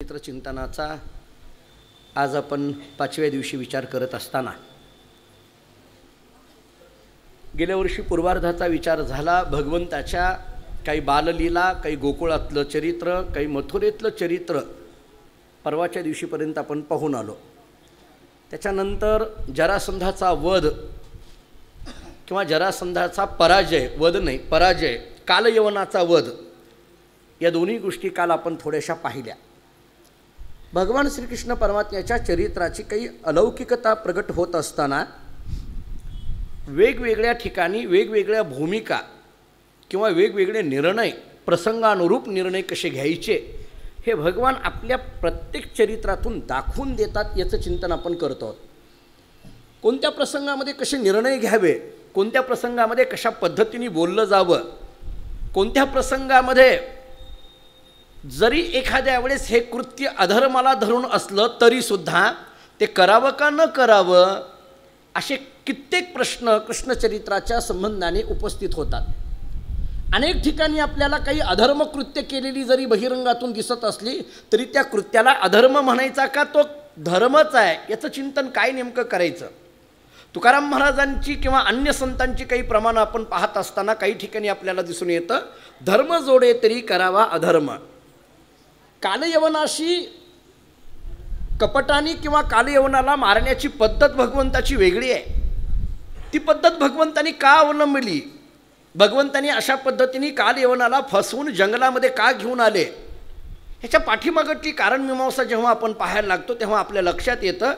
चिंतनाचा आज आपण 5व्या दिवशी विचार करत असताना गेल्या वर्षी पूर्वार्धाचा विचार झाला भगवंताच्या काही बाललीला, काही गोकुळातलं चरित्र, काही मथुरेतलं चरित्र परवाच्या दिवशीपर्यंत आपण पाहून आलो। त्याच्यानंतर जरासंधाचा वध किंवा जरासंधाचा पराजय, वध नाही पराजय, कालयवनाचा वध, या दोन्ही गोष्टी काल आपण थोड्याशा पाहिल्या। भगवान श्रीकृष्ण परमात्म्याच्या चरित्राची काही अलौकिकता प्रगट होत असताना वेगवेगळ्या ठिकाणी वेगवेगळ्या भूमिका किंवा वेगवेगळे निर्णय, प्रसंगानुरूप निर्णय कसे घ्यायचे हे भगवान आपल्या प्रत्येक चरित्रातून दाखवून देतात, याचं चिंतन आपण करतो। कोणत्या प्रसंगामध्ये कसे निर्णय घ्यावे, कोणत्या प्रसंगामध्ये कशा पद्धतीने बोललं जावं, कोणत्या प्रसंगामध्ये जरी एखाद्या वेळेस हे कृत्य अधर्माला धरून असलं तरीसुद्धा ते करावं का न करावं, असे कित्येक प्रश्न कृष्णचरित्राच्या संबंधाने उपस्थित होतात। अनेक ठिकाणी आपल्याला काही अधर्म कृत्य केलेली जरी बहिरंगातून दिसत असली तरी त्या कृत्याला अधर्म म्हणायचा का तो धर्मच आहे, याचं चिंतन काय नेमकं करायचं। तुकाराम महाराजांची किंवा अन्य संतांची काही प्रमाणं आपण पाहत असताना काही ठिकाणी आपल्याला दिसून येतं, धर्म जोडे तरी करावा अधर्म। कालयवनाशी कपटानी किंवा कालयवनाला मारण्याची पद्धत भगवंताची वेगळी आहे। ती पद्धत भगवंतानी का अवलंबली, भगवंतानी अशा पद्धतीने कालयवनाला फसवून जंगलामध्ये का घेऊन आले, ह्याच्या पाठीमागची कारणमीमांसा जेव्हा आपण पाहायला लागतो तेव्हा आपल्या लक्षात येतं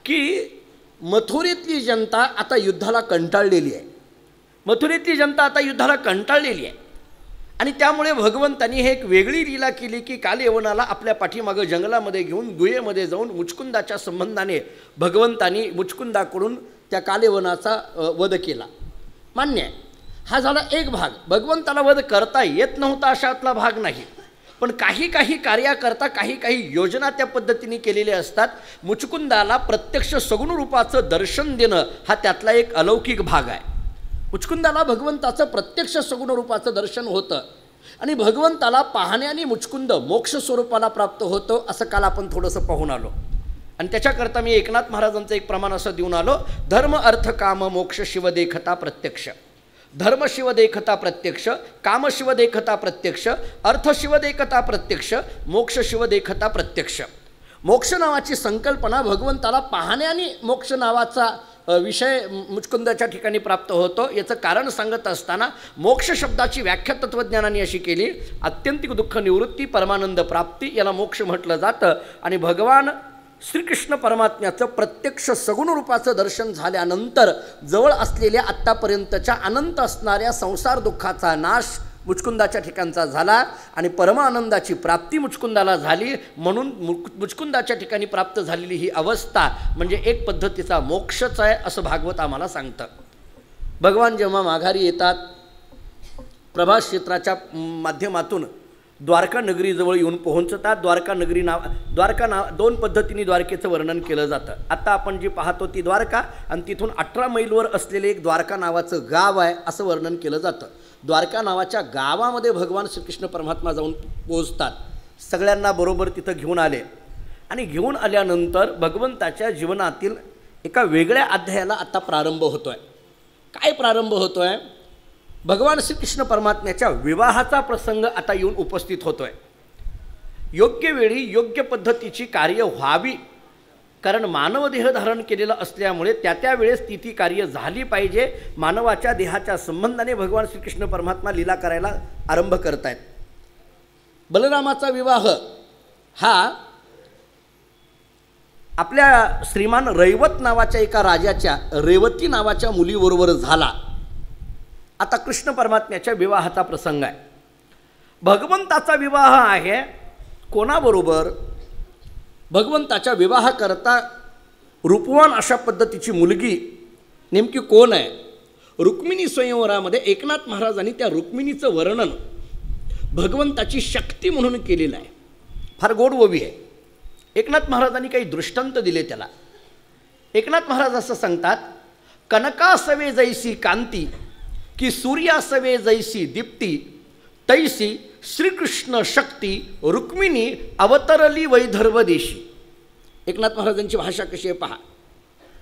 की मथुरेतली जनता आता युद्धाला कंटाळलेली आहे। मथुरेतली जनता आता युद्धाला कंटाळलेली आहे आणि त्यामुळे भगवंतानी हे एक वेगळी लीला केली की कालयवनाला आपल्या पाठीमागं जंगलामध्ये घेऊन गुहेमध्ये जाऊन मुचकुंदाच्या संबंधाने भगवंतानी मुचकुंदाकडून त्या कालयवनाचा वध केला। मान्य आहे, हा झाला एक भाग। भगवंताला वध करता येत नव्हता अशातला भाग नाही, पण काही कार्याकरता काही योजना त्या पद्धतीने केलेल्या असतात। मुचकुंदाला प्रत्यक्ष सगुण रूपाचं दर्शन देणं हा त्यातला एक अलौकिक भाग आहे। मुचकुंदाला भगवंताचं प्रत्यक्ष सगुण रूपाचं दर्शन होतं आणि भगवंताला पाहण्याने मुचकुंद मोक्ष स्वरूपाला प्राप्त होतो, असं काल आपण थोडंसं पाहून आलो। आणि त्याच्याकरता मी एकनाथ महाराजांचं एक प्रमाण असं देऊन आलो, धर्म अर्थ काम मोक्ष शिव देखता प्रत्यक्ष, धर्म शिव देखता प्रत्यक्ष, काम शिव देखता प्रत्यक्ष, अर्थ शिव देखता प्रत्यक्ष, मोक्ष शिव देखता प्रत्यक्ष। मोक्ष नावाची संकल्पना भगवंताला पाहण्याने मोक्ष नावाचा विषय मुचकुंदाच्या ठिकाणी प्राप्त होतो। याचं कारण सांगत असताना मोक्ष शब्दाची व्याख्या तत्वज्ञानाने अशी केली, आत्यंतिक दुःख निवृत्ती परमानंद प्राप्ती, याला मोक्ष म्हटलं जातं। आणि भगवान श्रीकृष्ण परमात्म्याचं प्रत्यक्ष सगुण रूपाचं दर्शन झाल्यानंतर जवळ असलेल्या आत्तापर्यंतच्या अनंत असणाऱ्या संसार दुःखाचा नाश मुचकुंदाच्या ठिकाणचा झाला आणि परमानंदाची प्राप्ती मुचकुंदाला झाली। म्हणून मुचकुंदाच्या ठिकाणी प्राप्त झालेली ही अवस्था म्हणजे एक पद्धतीचा मोक्षच आहे असं भागवत आम्हाला सांगतं। भगवान जेव्हा माघारी येतात प्रभास क्षेत्राच्या माध्यमातून द्वारका नगरीजवळ येऊन पोहोचतात। द्वारका नाव दोन पद्धतीने द्वारकेचं वर्णन केलं जातं। आता आपण जी पाहतो ती द्वारका आणि तिथून 18 मैलवर असलेले एक द्वारका नावाचं गाव आहे असं वर्णन केलं जातं। द्वारका नावाच्या गावामध्ये भगवान श्रीकृष्ण परमात्मा जाऊन पोहोचतात, सगळ्यांना बरोबर तिथं घेऊन आले आणि घेऊन आल्यानंतर भगवंताच्या जीवनातील एका वेगळ्या अध्यायाला आता प्रारंभ होतो आहे। काय प्रारंभ होतो आहे, भगवान श्रीकृष्ण परमात्म्याच्या विवाहाचा प्रसंग आता येऊन उपस्थित होतो आहे। योग्य वेळी योग्य पद्धतीची कार्य व्हावी, कारण मानव देह धारण केलेलं असल्यामुळे त्या वेळेस ती कार्य झाली पाहिजे। मानवाच्या देहाच्या संबंधाने भगवान श्रीकृष्ण परमात्मा लीला करायला आरंभ करत आहेत। बलरामाचा विवाह हा आपल्या श्रीमान रैवत नावाच्या एका राजाच्या रेवती नावाच्या मुलीबरोबर झाला। आता कृष्ण परमात्म्याच्या विवाहाचा प्रसंग आहे। भगवंताचा विवाह आहे कोणाबरोबर, भगवंताच्या विवाहाकरता रूपवान अशा पद्धतीची मुलगी नेमकी कोण आहे। रुक्मिणी स्वयंवरामध्ये एकनाथ महाराजांनी त्या रुक्मिणीचं वर्णन भगवंताची शक्ती म्हणून केलेलं आहे। फार गोड ओवी आहे। एकनाथ महाराजांनी काही दृष्टांत दिले त्याला। एकनाथ महाराज असं सांगतात, कनकासवे जैसी कांती की सूर्यासवे जैसी दीप्ती, तैसी श्रीकृष्ण शक्ती रुक्मिणी अवतरली वैदर्भ देशी. एकनाथ महाराजांची भाषा कशी आहे पहा.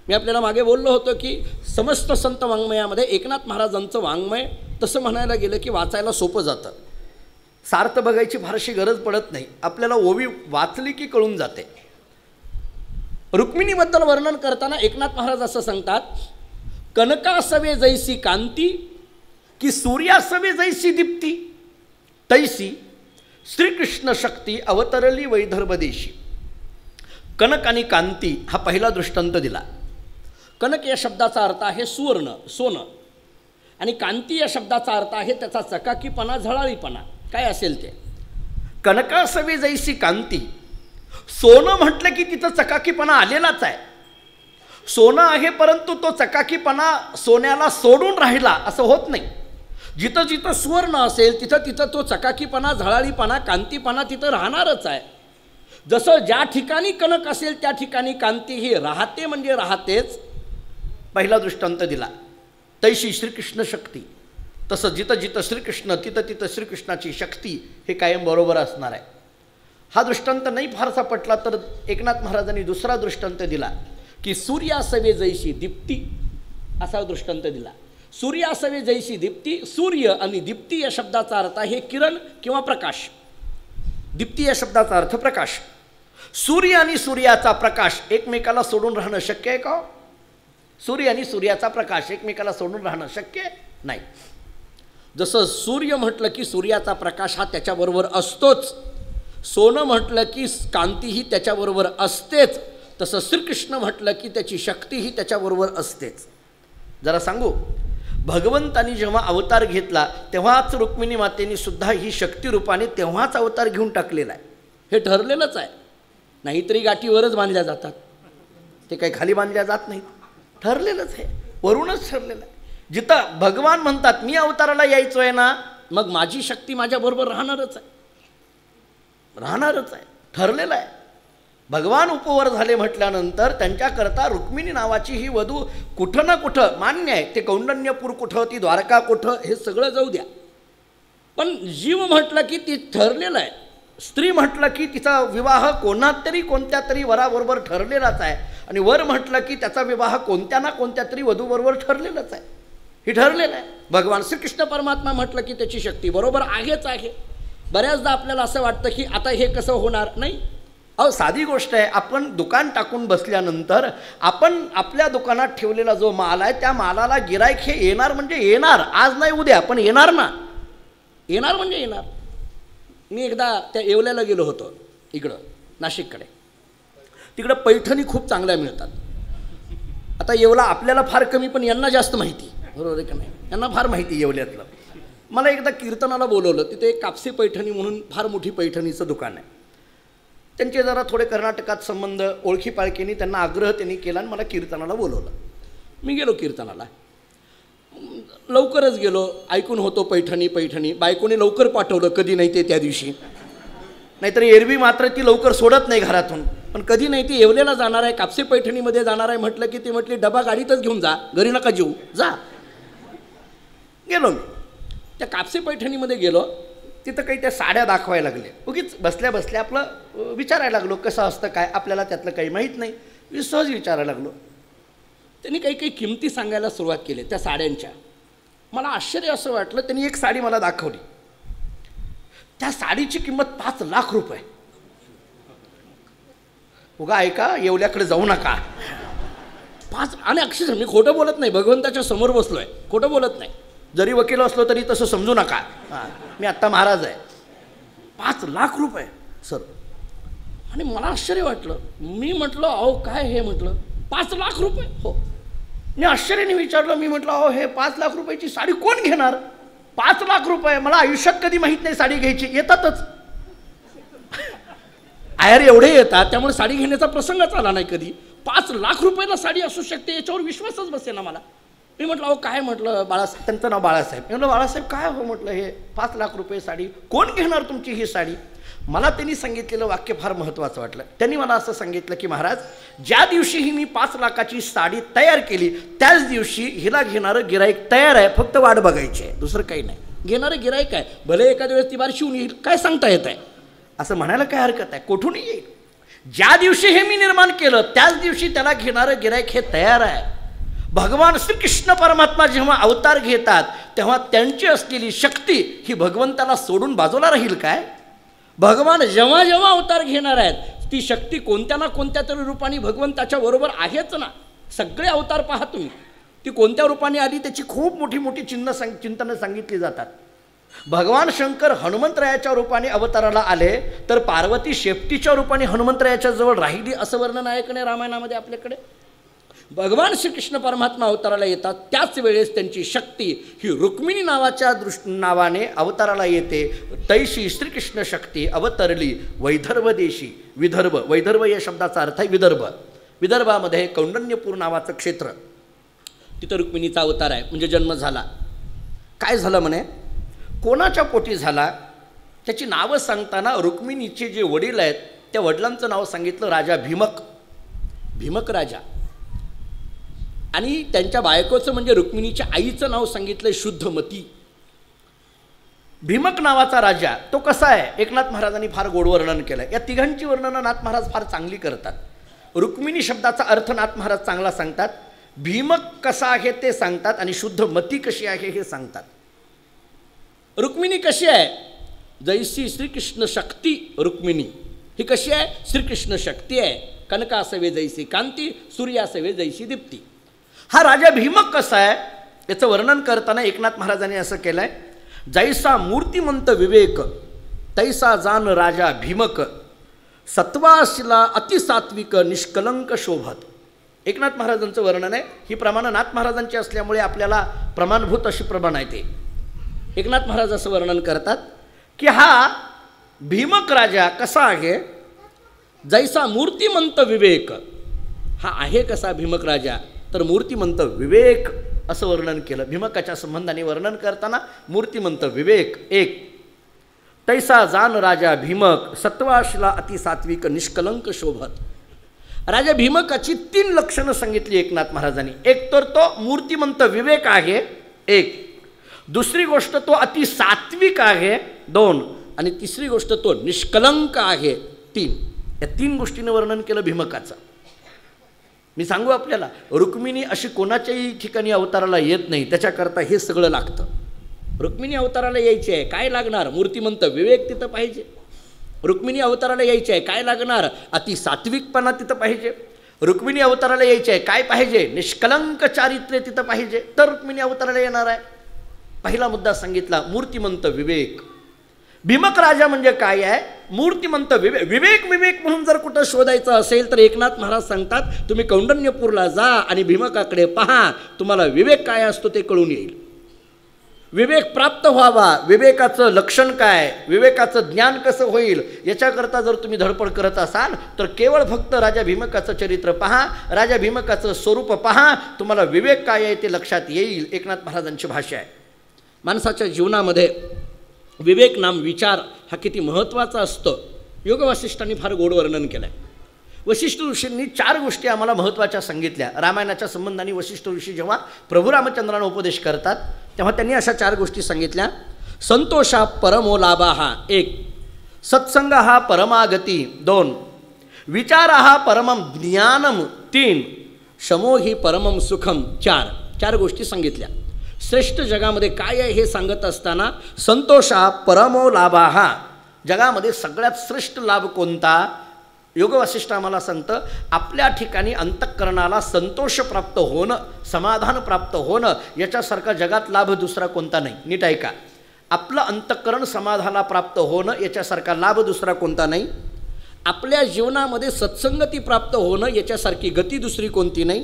मी आपल्याला मागे बोललो होतो की समस्त संत वाङ्मयामध्ये एकनाथ महाराजांचं वाङ्मय तसं म्हणायला गेलं की वाचायला सोपं जातं. सार्थ बघायची फारशी गरज पडत नाही, आपल्याला ओवी वाचली की कळून जाते. रुक्मिणीबद्दल वर्णन करताना एकनाथ महाराज असं सांगतात, कनकासवे जैसी कांती की सूर्यासवे जैसी दीप्ती तैसी श्रीकृष्ण शक्ती अवतरली वैदर्भ देशी. कनक आणि कांती हा पहिला दृष्टांत दिला. कनक या शब्दाचा अर्थ आहे सुवर्ण, सोनं, आणि कांती या शब्दाचा अर्थ आहे त्याचा चकाकीपणा, झळाळीपणा, काय असेल ते. कनकासवे जैसी कांती, सोनं म्हटलं की तिथं चकाकीपणा आलेलाच आहे. सोनं आहे परंतु तो चकाकीपणा सोन्याला सोडून राहिला असं होत नाही. जिथं जिथं सुवर्ण असेल तिथं तिथं तो चकाकीपणा, झळाळीपणा, कांतीपणा तिथं राहणारच आहे. जसं ज्या ठिकाणी कनक असेल त्या ठिकाणी कांती ही राहते म्हणजे राहतेच. पहिला दृष्टांत दिला. तैशी श्रीकृष्ण शक्ती, तसं जिथं जिथं श्रीकृष्ण तिथं तिथं श्रीकृष्णाची शक्ती हे कायम बरोबर असणार आहे. हा दृष्टांत नाही फारसा पटला तर एकनाथ महाराजांनी दुसरा दृष्टांत दिला की सूर्यासवे जैशी दीप्ती असा दृष्टांत दिला. सूर्यासवे जैसी दीप्ती, सूर्य आणि दीप्ती या शब्दाचा अर्थ आहे किरण किंवा प्रकाश. दीप्ती या शब्दाचा अर्थ प्रकाश. सूर्य आणि सूर्याचा प्रकाश एकमेकाला सोडून राहणं शक्य आहे का? सूर्य आणि सूर्याचा प्रकाश एकमेकाला सोडून राहणं शक्य नाही. जसं सूर्य म्हटलं की सूर्याचा प्रकाश हा त्याच्याबरोबर असतोच, सोनं म्हटलं की कांतीही त्याच्याबरोबर असतेच, तसं श्रीकृष्ण म्हटलं की त्याची शक्तीही त्याच्याबरोबर असतेच. जरा सांगू, भगवंतानी जेव्हा अवतार घेतला तेव्हाच रुक्मिणी मातेने सुद्धा ही शक्ती रूपाने तेव्हाच अवतार घेऊन टाकलेला आहे. हे ठरलेलंच आहे. नाहीतरी गाठीवरच बांधल्या जातात, ते काही खाली बांधल्या जात नाहीत. ठरलेलंच आहे, वरूनच ठरलेलं आहे. जिथं भगवान म्हणतात मी अवताराला यायचो आहे ना, मग माझी शक्ती माझ्याबरोबर राहणारच आहे, राहणारच आहे, ठरलेलं आहे. भगवान उपवर झाले म्हटल्यानंतर त्यांच्याकरता रुक्मिणी नावाची ही वधू कुठं ना कुठं मान्य आहे. ते कौंडण्यपूर कुठं, ती द्वारका कुठं, हे सगळं जाऊ द्या. पण जीव म्हटलं की ती ठरलेलं आहे. स्त्री म्हटलं की तिचा विवाह कोणत्या तरी वराबरोबर ठरलेलाच आहे, आणि वर म्हटलं की त्याचा विवाह कोणत्या ना कोणत्या तरी वधूबरोबर ठरलेलंच आहे. हे ठरलेलं आहे. भगवान श्रीकृष्ण परमात्मा म्हटलं की त्याची शक्ती बरोबर आहेच आहे. बऱ्याचदा आपल्याला असं वाटतं की आता हे कसं होणार. नाही, अहो साधी गोष्ट आहे. आपण दुकान टाकून बसल्यानंतर आपण आपल्या दुकानात ठेवलेला जो माल आहे त्या मालाला गिराईक हे येणार म्हणजे येणार, आज नाही उद्या पण येणार ना. येणार म्हणजे येणार. मी एकदा त्या येवल्याला गेलो होतो, इकडं नाशिककडे. तिकडं पैठणी खूप चांगल्या मिळतात. आता येवला आपल्याला फार कमी पण यांना जास्त माहिती, बरोबर आहे का नाही? यांना फार माहिती येवल्यातलं. मला एकदा कीर्तनाला बोलवलं. तिथे एक कापसी पैठणी म्हणून फार मोठी पैठणीचं दुकान आहे. त्यांचे जरा थोडे कर्नाटकात संबंध ओळखी पाळखीने त्यांना आग्रह त्यांनी केला आणि मला कीर्तनाला बोलवलं. मी गेलो कीर्तनाला. लवकरच गेलो. ऐकून होतो पैठणी पैठणी. बायकोने लवकर पाठवलं, कधी नाही ते त्या दिवशी. नाहीतर एरवी मात्र ती लवकर सोडत नाही घरातून. पण कधी नाही ती येवलेला जाणार आहे, कापसे पैठणीमध्ये जाणार आहे म्हटलं की ती म्हटली डबा गाडीतच घेऊन जा, घरी नका जेऊ, जा. गेलो मी त्या कापसे पैठणीमध्ये गेलो. तिथं काही त्या साड्या दाखवायला लागले. उगीच बसल्या बसल्या आपलं विचारायला लागलो कसं असतं काय, आपल्याला त्यातलं काही माहीत नाही. मी सहज विचारायला लागलो. त्यांनी काही काही किमती सांगायला सुरुवात केली त्या साड्यांच्या. मला आश्चर्य असं वाटलं. त्यांनी एक साडी मला दाखवली. त्या साडीची किंमत 5 लाख रुपये. उगा ऐका, येवल्याकडे जाऊ नका. 5, आणि अक्षरशः मी खोटं बोलत नाही, भगवंताच्या समोर बसलो आहे, खोटं बोलत नाही. जरी वकील असलो तरी तसं समजू नका. मी आत्ता महाराज आहे. 5 लाख रुपये सर. आणि मला आश्चर्य वाटलं. मी म्हटलं अहो काय हे, म्हटलं 5 लाख रुपये. हो. मी आश्चर्याने विचारलं. मी म्हटलं अहो हे 5 लाख रुपयाची साडी कोण घेणार? 5 लाख रुपये. मला आयुष्यात कधी माहीत नाही साडी घ्यायची. येतातच आयर एवढे येतात, त्यामुळे साडी घेण्याचा प्रसंगच आला नाही कधी. 5 लाख रुपयाला साडी असू शकते याच्यावर विश्वासच बसेना मला. मी म्हटलं अहो काय, म्हटलं बाळासाहेब, त्यांचं नाव बाळासाहेब. मी म्हटलं बाळासाहेब काय हो, म्हटलं हे 5 लाख रुपये साडी कोण घेणार तुमची ही साडी? मला त्यांनी सांगितलेलं वाक्य फार महत्त्वाचं वाटलं. त्यांनी मला असं सांगितलं की महाराज, ज्या दिवशी ही मी 5 लाखाची साडी तयार केली त्याच दिवशी हिला घेणारं गिराईक तयार आहे, फक्त वाट बघायची आहे, दुसरं काही नाही. घेणारं गिराईक आहे, भले एखाद्या वेळेस ती बार शिवून येईल, काय सांगता येत आहे, असं म्हणायला काय हरकत आहे, कोठूनही येईल. ज्या दिवशी हे मी निर्माण केलं त्याच दिवशी त्याला घेणारं गिराईक हे तयार आहे. भगवान श्रीकृष्ण परमात्मा जेव्हा अवतार घेतात तेव्हा त्यांची असलेली शक्ती ही भगवंताला सोडून बाजूला राहील काय. भगवान जेव्हा जेव्हा अवतार घेणार आहेत ती शक्ती कोणत्या ना कोणत्या तरी रूपाने भगवंताच्या बरोबर आहेच ना. सगळे अवतार पहा तुम्ही, ती कोणत्या रूपाने आली त्याची खूप मोठी मोठी चिंतनं सांगितली जातात. भगवान शंकर हनुमंतरायाच्या रूपाने अवताराला आले तर पार्वती शेपटीच्या रूपाने हनुमंतरायाच्या जवळ राहिली असं वर्णन आहे का नाही रामायणामध्ये आपल्याकडे. भगवान श्रीकृष्ण परमात्मा अवताराला येतात त्याच वेळेस त्यांची शक्ती ही रुक्मिणी नावाच्या नावाने अवताराला येते. तैशी श्रीकृष्ण शक्ती अवतरली वैदर्भ देशी. वैदर्भ या शब्दाचा अर्थ आहे विदर्भ. विदर्भामध्ये कौंडण्यपूर नावाचं क्षेत्र, तिथं रुक्मिणीचा अवतार आहे, म्हणजे जन्म झाला. काय झालं म्हणे, कोणाच्या पोटी झाला, त्याची नावं सांगताना रुक्मिणीचे जे वडील आहेत त्या वडिलांचं नाव सांगितलं राजा भीमक, भीमक राजा. आणि त्यांच्या बायकोचं म्हणजे रुक्मिणीच्या आईचं नाव सांगितलं शुद्धमती. भीमक नावाचा राजा तो कसा आहे एकनाथ महाराजांनी फार गोड वर्णन केलं. या तिघांची वर्णनं नाथ महाराज फार चांगली करतात. रुक्मिणी शब्दाचा अर्थ नाथ महाराज चांगला सांगतात, भीमक कसा आहे ते सांगतात आणि शुद्धमती कशी आहे हे सांगतात. रुक्मिणी कशी आहे, जैसी श्रीकृष्ण शक्ती रुक्मिणी, ही कशी आहे, श्रीकृष्ण शक्ती आहे. कनकासवे जैसी कांती, सूर्यासवे जैसी दीप्ती. हा राजा भीमक कसा आहे याचं वर्णन करताना एकनाथ महाराजांनी असं केलं आहे, जैसा मूर्तिमंत विवेक तैसा जान राजा भीमक, सत्वाशिला अतिसात्विक निष्कलंक शोभत. एकनाथ महाराजांचं वर्णन आहे. ही प्रमाणं नाथ महाराजांची असल्यामुळे आपल्याला प्रमाणभूत अशी प्रमाण आहे. ते एकनाथ महाराज असं वर्णन करतात की हा भीमक राजा कसा आहे, जैसा मूर्तिमंत विवेक. हा आहे कसा भीमक राजा, तर मूर्तिमंत विवेक असं वर्णन केलं. भीमकाच्या संबंधाने वर्णन करताना मूर्तिमंत विवेक एक. तैसा जान राजा भीमक, सत्वाशिला अतिसात्विक निष्कलंक शोभत. राजा भीमकाची 3 लक्षणं सांगितली एकनाथ महाराजांनी. एक तर तो मूर्तिमंत विवेक आहे, एक. दुसरी गोष्ट तो अतिसात्विक आहे, 2. आणि तिसरी गोष्ट तो निष्कलंक आहे, 3. या 3 गोष्टींचं वर्णन केलं भीमकाचं. मी सांगू आपल्याला, रुक्मिणी अशी कोणाच्याही ठिकाणी अवताराला येत नाही, त्याच्याकरता हे सगळं लागतं. रुक्मिणी अवताराला यायची आहे, काय लागणार, मूर्तिमंत विवेक तिथं पाहिजे. रुक्मिणी अवताराला यायची आहे, काय लागणार, अतिसात्विकपणा तिथं पाहिजे. रुक्मिणी अवताराला यायची आहे, काय पाहिजे, निष्कलंक चारित्र्य तिथं पाहिजे, तर रुक्मिणी अवताराला येणार आहे. पहिला मुद्दा सांगितला मूर्तिमंत विवेक. भीमक राजा म्हणजे काय आहे, मूर्तिमंत विवेक. विवेक म्हणून जर कुठं शोधायचं असेल तर एकनाथ महाराज सांगतात तुम्ही कौंडण्यपूरला जा आणि भीमकाकडे पहा, तुम्हाला विवेक काय असतो ते कळून येईल. विवेक प्राप्त व्हावा, विवेकाचं लक्षण काय, विवेकाचं ज्ञान कसं होईल, याच्याकरता जर तुम्ही धडपड करत असाल तर केवळ फक्त राजा भीमकाचं चरित्र पहा, राजा भीमकाचं स्वरूप पहा, तुम्हाला विवेक काय आहे ते लक्षात येईल. एकनाथ महाराजांची भाषा आहे. माणसाच्या जीवनामध्ये विवेक नाम विचार हा किती महत्त्वाचा असतो. योग वसिष्ठांनी फार गोड वर्णन केलं आहे. वसिष्ठ ऋषींनी 4 गोष्टी आम्हाला महत्त्वाच्या सांगितल्या. रामायणाच्या संबंधाने वसिष्ठ ऋषी जेव्हा प्रभू रामचंद्रांना उपदेश करतात तेव्हा त्यांनी अशा 4 गोष्टी सांगितल्या. संतोषा परमो लाभा हा 1, सत्संग हा परमागती 2, विचार हा परमम ज्ञानम 3, शमो ही परमम सुखम 4 गोष्टी सांगितल्या. श्रेष्ठ जगामध्ये काय आहे हे सांगत असताना संतोषा परमो लाभा हा, जगामध्ये सगळ्यात श्रेष्ठ लाभ कोणता, योग वसिष्ठ आम्हाला सांगतं आपल्या ठिकाणी अंतःकरणाला संतोष प्राप्त होणं, समाधान प्राप्त होणं, याच्यासारखा जगात लाभ दुसरा कोणता नाही. नीट ऐका, आपलं अंतःकरण समाधानाला प्राप्त होणं याच्यासारखा लाभ दुसरा कोणता नाही. आपल्या जीवनामध्ये सत्संगती प्राप्त होणं याच्यासारखी गती दुसरी कोणती नाही.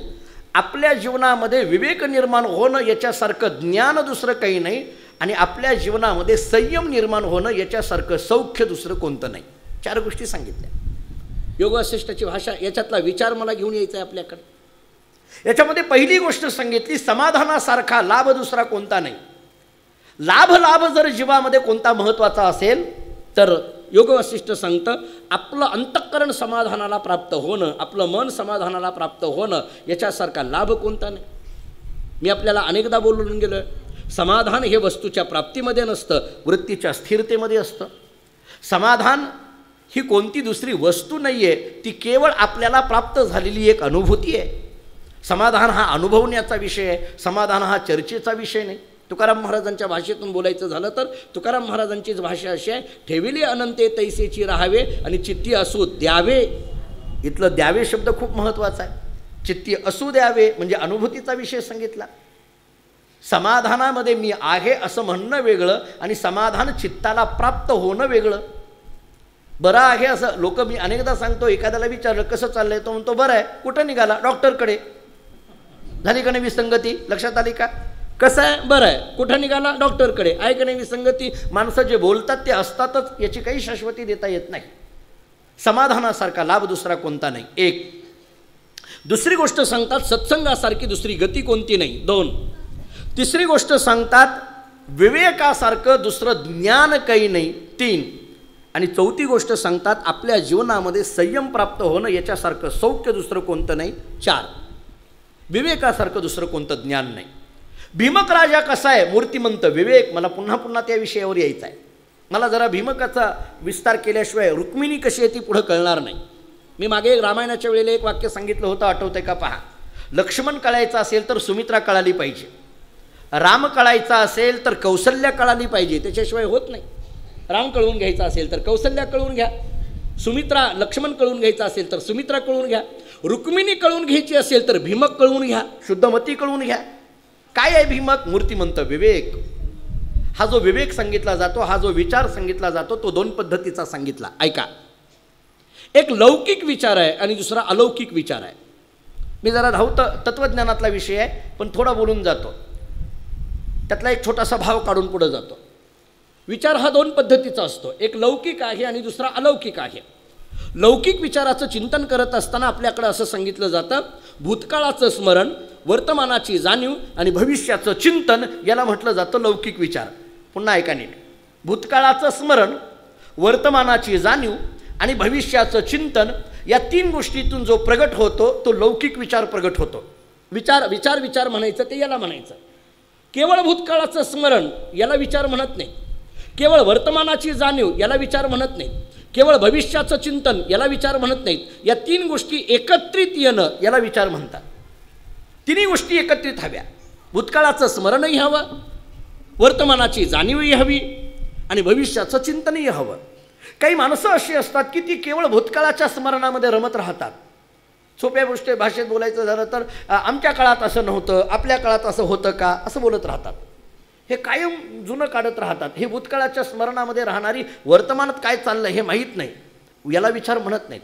आपल्या जीवनामध्ये विवेक निर्माण होणं याच्यासारखं ज्ञान दुसरं काही नाही. आणि आपल्या जीवनामध्ये संयम निर्माण होणं याच्यासारखं सौख्य दुसरं कोणतं नाही. 4 गोष्टी सांगितल्या. योग वसिष्ठाची भाषा, याच्यातला विचार मला घेऊन यायचा आहे आपल्याकडे. याच्यामध्ये पहिली गोष्ट सांगितली, समाधानासारखा लाभ दुसरा कोणता नाही. लाभ जर जीवामध्ये कोणता महत्त्वाचा असेल तर योग वसिष्ठ सांगतं आपलं अंतःकरण समाधानाला प्राप्त होणं, आपलं मन समाधानाला प्राप्त होणं याच्यासारखा लाभ कोणता नाही. मी आपल्याला अनेकदा बोलून गेलो आहे, समाधान हे वस्तूच्या प्राप्तीमध्ये नसतं, वृत्तीच्या स्थिरतेमध्ये असतं. समाधान ही कोणती दुसरी वस्तू नाही आहे, ती केवळ आपल्याला प्राप्त झालेली एक अनुभूती आहे. समाधान हा अनुभवण्याचा विषय आहे, समाधान हा चर्चेचा विषय नाही. तुकाराम महाराजांच्या भाषेतून बोलायचं झालं तर तुकाराम महाराजांचीच भाषा अशी आहे, ठेविले अनंते तैसेची राहावे आणि चित्ती असू द्यावे. इथलं द्यावे शब्द खूप महत्त्वाचा आहे. चित्ती असू द्यावे म्हणजे अनुभूतीचा विषय सांगितला. समाधानामध्ये मी आहे असं म्हणणं वेगळं आणि समाधान चित्ताला प्राप्त होणं वेगळं. बरं आहे असं लोक, मी अनेकदा सांगतो, एखाद्याला विचारलं कसं चाललंय, तो म्हणतो बरं आहे. कुठं निघाला? डॉक्टरकडे. झाली का नाही विसंगती? लक्षात आली का? कसं आहे? बरं आहे. कुठं निघाला? डॉक्टरकडे. आहे का नाही विसंगती? माणसं जे बोलतात ते असतातच, याची काही शाश्वती देता येत नाही. समाधानासारखा लाभ दुसरा कोणता नाही. एक. दुसरी गोष्ट सांगतात सत्संगासारखी दुसरी गती कोणती नाही. दोन. तिसरी गोष्ट सांगतात विवेकासारखं दुसरं ज्ञान काही नाही. तीन. आणि चौथी गोष्ट सांगतात आपल्या जीवनामध्ये संयम प्राप्त होणं याच्यासारखं सौख्य दुसरं कोणतं नाही. चार. विवेकासारखं दुसरं कोणतं ज्ञान नाही. भीमक राजा कसा आहे? मूर्तिमंत विवेक. मला पुन्हा पुन्हा त्या विषयावर यायचं आहे. मला जरा भीमकाचा विस्तार केल्याशिवाय रुक्मिणी कशी आहे ती पुढं कळणार नाही. मी मागे रामायणाच्या वेळेला एक वाक्य सांगितलं होतं, आठवतंय का? पहा, लक्ष्मण कळायचं असेल तर सुमित्रा कळाली पाहिजे, राम कळायचा असेल तर कौसल्या कळाली पाहिजे, त्याच्याशिवाय होत नाही. राम कळवून घ्यायचा असेल तर कौसल्या कळवून घ्या, सुमित्रा लक्ष्मण कळवून घ्यायचा असेल तर सुमित्रा कळवून घ्या, रुक्मिणी कळवून घ्यायची असेल तर भीमक कळवून घ्या, शुद्धमती कळवून घ्या. काय आहे भीमक? मूर्तिमंत विवेक. हा जो विवेक सांगितला जातो, हा जो विचार सांगितला जातो, तो दोन पद्धतीचा सांगितला. ऐका, एक लौकिक विचार आहे आणि दुसरा अलौकिक विचार आहे. मी जरा धावतं तत्त्वज्ञानातला विषय आहे पण थोडा बोलून जातो, त्यातला एक छोटासा भाव काढून पुढे जातो. विचार हा दोन पद्धतीचा असतो, एक लौकिक आहे आणि दुसरा अलौकिक आहे. लौकिक विचाराचं चिंतन करत असताना आपल्याकडे असं सांगितलं जातं, भूतकाळाचं स्मरण, वर्तमानाची जाणीव आणि भविष्याचं चिंतन याला म्हटलं जातं लौकिक विचार. पुन्हा ऐका नीट. भूतकाळाचं स्मरण, वर्तमानाची जाणीव आणि भविष्याचं चिंतन या तीन गोष्टीतून जो प्रगट होतो तो लौकिक विचार प्रगट होतो. विचार विचार विचार म्हणायचं ते याला म्हणायचं. केवळ भूतकाळाचं स्मरण याला विचार म्हणत नाही, केवळ वर्तमानाची जाणीव याला विचार म्हणत नाही, केवळ भविष्याचं चिंतन याला विचार म्हणत नाहीत. या तीन गोष्टी एकत्रित येणं याला विचार म्हणतात. तिन्ही गोष्टी एकत्रित हव्या. भूतकाळाचं स्मरणही हवं, वर्तमानाची जाणीवही हवी आणि भविष्याचं चिंतनही हवं. काही माणसं अशी असतात की ती केवळ भूतकाळाच्या स्मरणामध्ये रमत राहतात. सोप्या गोष्ट भाषेत बोलायचं झालं तर आमच्या काळात असं नव्हतं, आपल्या काळात असं होतं का, असं बोलत राहतात. हे कायम जुनं काढत राहतात. हे भूतकाळाच्या स्मरणामध्ये राहणारी वर्तमानात काय चाललं हे माहीत नाही, याला विचार म्हणत नाहीत.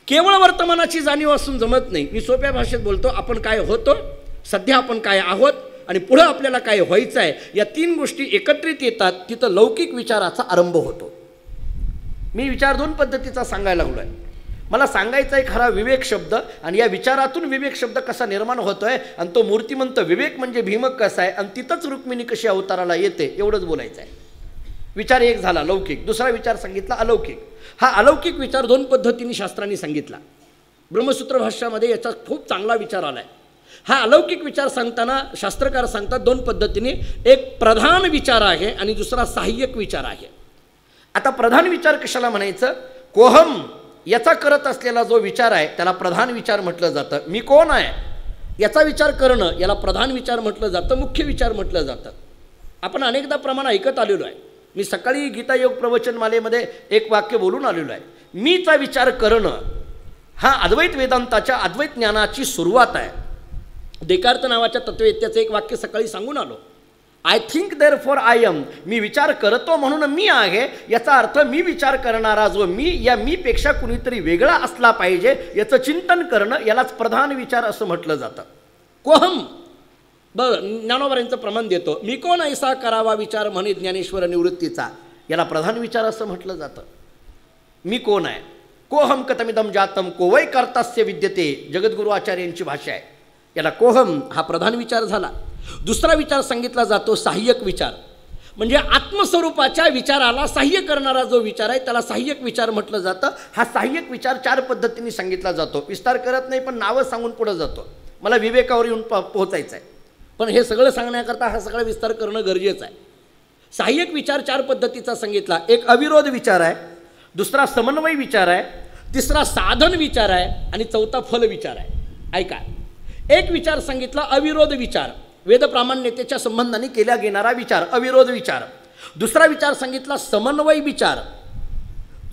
केवळ वर्तमानाची जाणीव असून जमत नाही. मी सोप्या भाषेत बोलतो, आपण काय होतो, सध्या आपण काय आहोत आणि पुढं आपल्याला काय व्हायचं आहे, या तीन गोष्टी एकत्रित येतात, तिथं लौकिक विचाराचा आरंभ होतो. मी विचार दोन पद्धतीचा सांगायला लागलो आहे. मला सांगायचा आहे खरा विवेक शब्द आणि या विचारातून विवेक शब्द कसा निर्माण होतोय आणि तो मूर्तिमंत विवेक म्हणजे भीमक कसा आहे आणि तिथंच रुक्मिणी कशी अवताराला येते एवढंच बोलायचं आहे. विचार एक झाला लौकिक. दुसरा विचार सांगितला अलौकिक. हा अलौकिक विचार दोन पद्धतीने शास्त्रांनी सांगितला. ब्रह्मसूत्र भाष्यामध्ये याचा खूप चांगला विचार आला आहे. हा अलौकिक विचार सांगताना शास्त्रकार सांगतात दोन पद्धतीने, एक प्रधान विचार आहे आणि दुसरा सहाय्यक विचार आहे. आता प्रधान विचार कशाला म्हणायचं? कोहम याचा करत असलेला जो विचार आहे त्याला प्रधान विचार म्हटलं जातं. मी कोण आहे याचा विचार करणं याला प्रधान विचार म्हटलं जातं, मुख्य विचार म्हटलं जातं. आपण अनेकदा प्रमाण ऐकत आलेलो आहे. मी सकाळी गीतायोग प्रवचनमालेमध्ये एक वाक्य बोलून आलेलो आहे. मीचा विचार करणं हा अद्वैत वेदांताच्या अद्वैत ज्ञानाची सुरुवात आहे. देकार्त नावाच्या तत्ववेत्याचं एक वाक्य सकाळी सांगून आलो. आय थिंक देअर फॉर आय एम. मी विचार करतो म्हणून मी आहे, याचा अर्थ मी विचार करणारा जो मी, या मीपेक्षा कुणीतरी वेगळा असला पाहिजे याचं चिंतन करणं यालाच प्रधान विचार असं म्हटलं जातं. कोहम बरं ज्ञानोबरांचं प्रमाण देतो. मी कोण ऐसा करावा विचार म्हणे ज्ञानेश्वर निवृत्तीचा, याला प्रधान विचार असं म्हटलं जातं. मी कोण आहे? कोहम कथमिदम जातम कोवै कर्तस्य विद्यते, जगद्गुरु आचार्यांची भाषा आहे. याला कोहम हा प्रधान विचार झाला. दुसरा विचार सांगितला जातो सहाय्यक विचार, म्हणजे आत्मस्वरूपाच्या विचाराला सहाय्य करणारा जो विचार आहे त्याला सहाय्यक विचार म्हटलं जातं. हा सहाय्यक विचार चार पद्धतीने सांगितला जातो. विस्तार करत नाही पण नावं सांगून पुढे जातो. मला विवेकावर येऊन पोहोचायचं आहे. पण हे सगळं सांगण्याकरता हा सगळा विस्तार करणं गरजेचं आहे. सहाय्यक विचार 4 पद्धतीचा सांगितला. एक अविरोध विचार आहे, दुसरा समन्वय विचार आहे, तिसरा साधन विचार आहे आणि चौथा फल विचार आहे. ऐका, एक विचार सांगितला अविरोध विचार, वेदप्रामाण्यतेच्या संबंधाने केला गेणारा विचार, अविरोध विचार. दुसरा विचार सांगितला समन्वय विचार.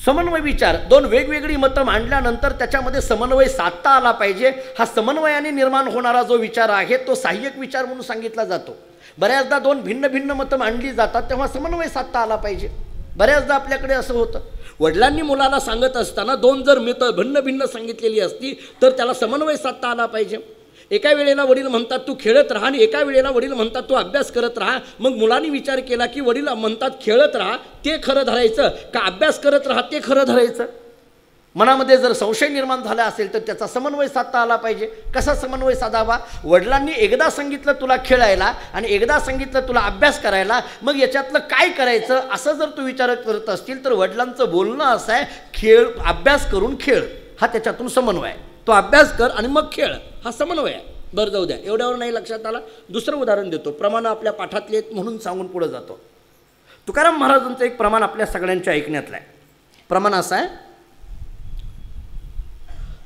समन्वय विचार, 2 वेगवेगळी मतं मांडल्यानंतर त्याच्यामध्ये समन्वय साधता आला पाहिजे. हा समन्वयाने निर्माण होणारा जो विचार आहे तो सहाय्यक विचार म्हणून सांगितला जातो. बऱ्याचदा 2 भिन्न भिन्न मतं मांडली जातात तेव्हा समन्वय साधता आला पाहिजे. बऱ्याचदा आपल्याकडे असं होतं, वडिलांनी मुलाला सांगत असताना 2 जर मतं भिन्न भिन्न सांगितलेली असती तर त्याला समन्वय साधता आला पाहिजे. एका वेळेला वडील म्हणतात तू खेळत राहा आणि एका वेळेला वडील म्हणतात तू अभ्यास करत राहा. मग मुलांनी विचार केला की वडील म्हणतात खेळत राहा ते खरं धरायचं का अभ्यास करत राहा ते खरं धरायचं. मनामध्ये जर संशय निर्माण झाला असेल तर त्याचा समन्वय साधता आला पाहिजे. कसा समन्वय साधावा? वडिलांनी एकदा सांगितलं तुला खेळायला आणि एकदा सांगितलं तुला अभ्यास करायला, मग याच्यातलं काय करायचं असं जर तू विचार करत असतील तर वडिलांचं बोलणं असं आहे, खेळ, अभ्यास करून खेळ, हा त्याच्यातून समन्वय आहे. तो अभ्यास कर आणि मग खेळ, हा समन्वय आहे. बरं जाऊ द्या, एवढ्यावर नाही लक्षात आला. दुसरं उदाहरण देतो, प्रमाण आपल्या पाठातले म्हणून सांगून पुढे जातो. तुकाराम महाराजांचं एक प्रमाण आपल्या सगळ्यांच्या ऐकण्यातलं आहे. प्रमाण असं आहे,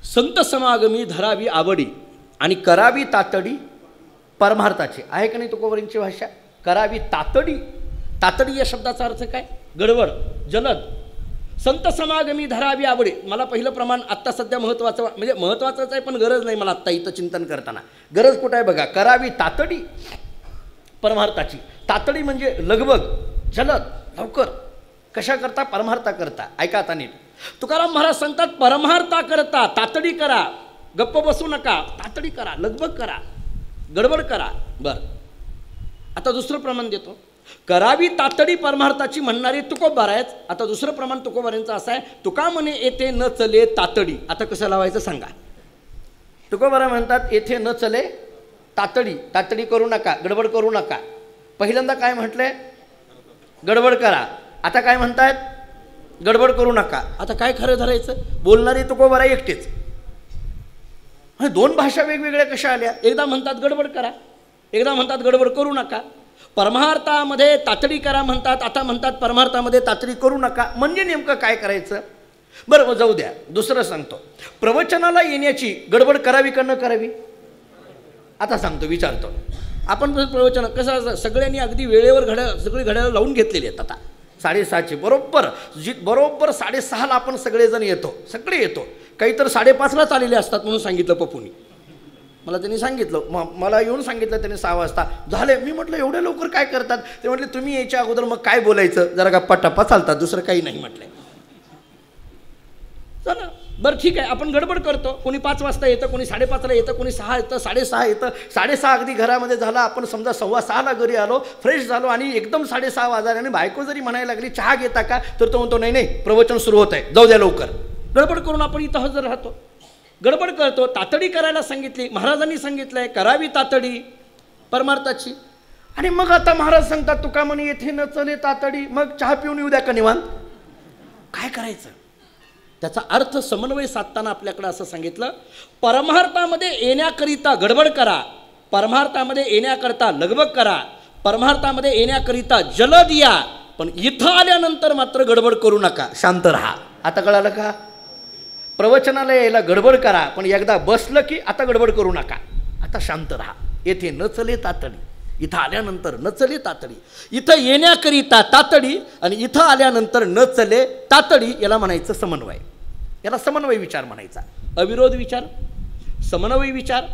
संत समागमी धरावी आवडी आणि करावी तातडी परमार्थाची. आहे का नाही तुकोबरींची भाषा? करावी तातडी. तातडी या शब्दाचा अर्थ काय? गडबड, जलद. संत समागमी धरावी आवडी. मला पहिलं प्रमाण आत्ता सध्या महत्त्वाचं, म्हणजे महत्त्वाचंच आहे पण गरज नाही मला आत्ता इथं चिंतन करताना. गरज कुठं आहे बघा, करावी तातडी परमार्थाची. तातडी म्हणजे लगबग, जलद, लवकर. कशा करता? परमार्था करता. ऐका आता नीट. तुकाराम महाराज सांगतात परमार्था करता तातडी करा, गप्प बसू नका, तातडी करा, लगबग करा, गडबड करा. बरं, आता दुसरं प्रमाण देतो. करावी तातडी परमार्थाची म्हणणारे तुकोबार आहेत. आता दुसरं प्रमाण तुकोबारांचं असं आहे, तुका म्हणे येथे न चले तातडी. आता कसं लावायचं सांगा. तुकोबारा म्हणतात येथे न चले तातडी. तातडी करू नका, गडबड करू नका. पहिल्यांदा काय म्हटलंय? गडबड करा. आता काय म्हणतायत? गडबड करू नका. आता काय खरं धरायचं? बोलणारे तुकोबारा एकटेच. 2 भाषा वेगवेगळ्या कशा आल्या? एकदा म्हणतात गडबड करा, एकदा म्हणतात गडबड करू नका. परमार्थामध्ये तातडी करा म्हणतात, आता म्हणतात परमार्थामध्ये तातडी करू नका. म्हणजे नेमकं काय करायचं? बरं जाऊ द्या, दुसरं सांगतो. प्रवचनाला येण्याची गडबड करावी का न करावी? आता सांगतो, विचारतो. आपण प्रवचन कसं सगळ्यांनी अगदी वेळेवर सगळी घड्याळ लावून घेतलेली आहेत. आता 6:30ची बरोबर, बरोबर 6:30ला आपण सगळेजण येतो, सगळे येतो. काही तर 5:30लाच आलेले असतात म्हणून सांगितलं पप्पूनी. मला त्यांनी सांगितलं, मला येऊन सांगितलं त्यांनी 6 वाजता झाले. मी म्हटलं एवढ्या लवकर काय करतात? ते म्हटले तुम्ही यायच्या अगोदर मग काय बोलायचं, जरा गप्पा टप्पा चालतात, दुसरं काही नाही म्हटलं. चला बरं ठीक आहे, आपण गडबड करतो. कोणी 5 वाजता येतं, कोणी 5:30ला येतं, कोणी 6 येतं, 6:30 येतं. 6:30 अगदी घरामध्ये झाला. आपण समजा 6:15ला घरी आलो, फ्रेश झालो आणि एकदम 6:30 वाजले आणि बायको जरी म्हणायला लागली चहा घेता का, तर तो म्हणतो नाही नाही प्रवचन सुरू होत आहे, जाऊ द्या लवकर. गडबड करून आपण इथं हजर राहतो, गडबड करतो. तातडी करायला सांगितली, महाराजांनी सांगितलंय करावी तातडी परमार्थाची. आणि मग आता महाराज सांगतात तुका म्हणे येथे न चले तातडी, मग चहा पिऊन येऊ द्या का निवांत? काय करायचं? त्याचा अर्थ समन्वय साधताना आपल्याकडे असं सांगितलं, परमार्थामध्ये येण्याकरिता गडबड करा, परमार्थामध्ये येण्याकरिता लगबग करा, परमार्थामध्ये येण्याकरिता जलद या, पण इथं आल्यानंतर मात्र गडबड करू नका, शांत राहा. आता कळालं का? प्रवचनाला यायला गडबड करा, पण एकदा बसलं की आता गडबड करू नका, आता शांत राहा. येथे न चले तातडी, इथं आल्यानंतर न चले तातडी. इथं येण्याकरिता तातडी आणि इथं आल्यानंतर न चले तातडी, याला म्हणायचं समन्वय. याला समन्वय विचार म्हणायचा. अविरोध विचार, समन्वय विचार,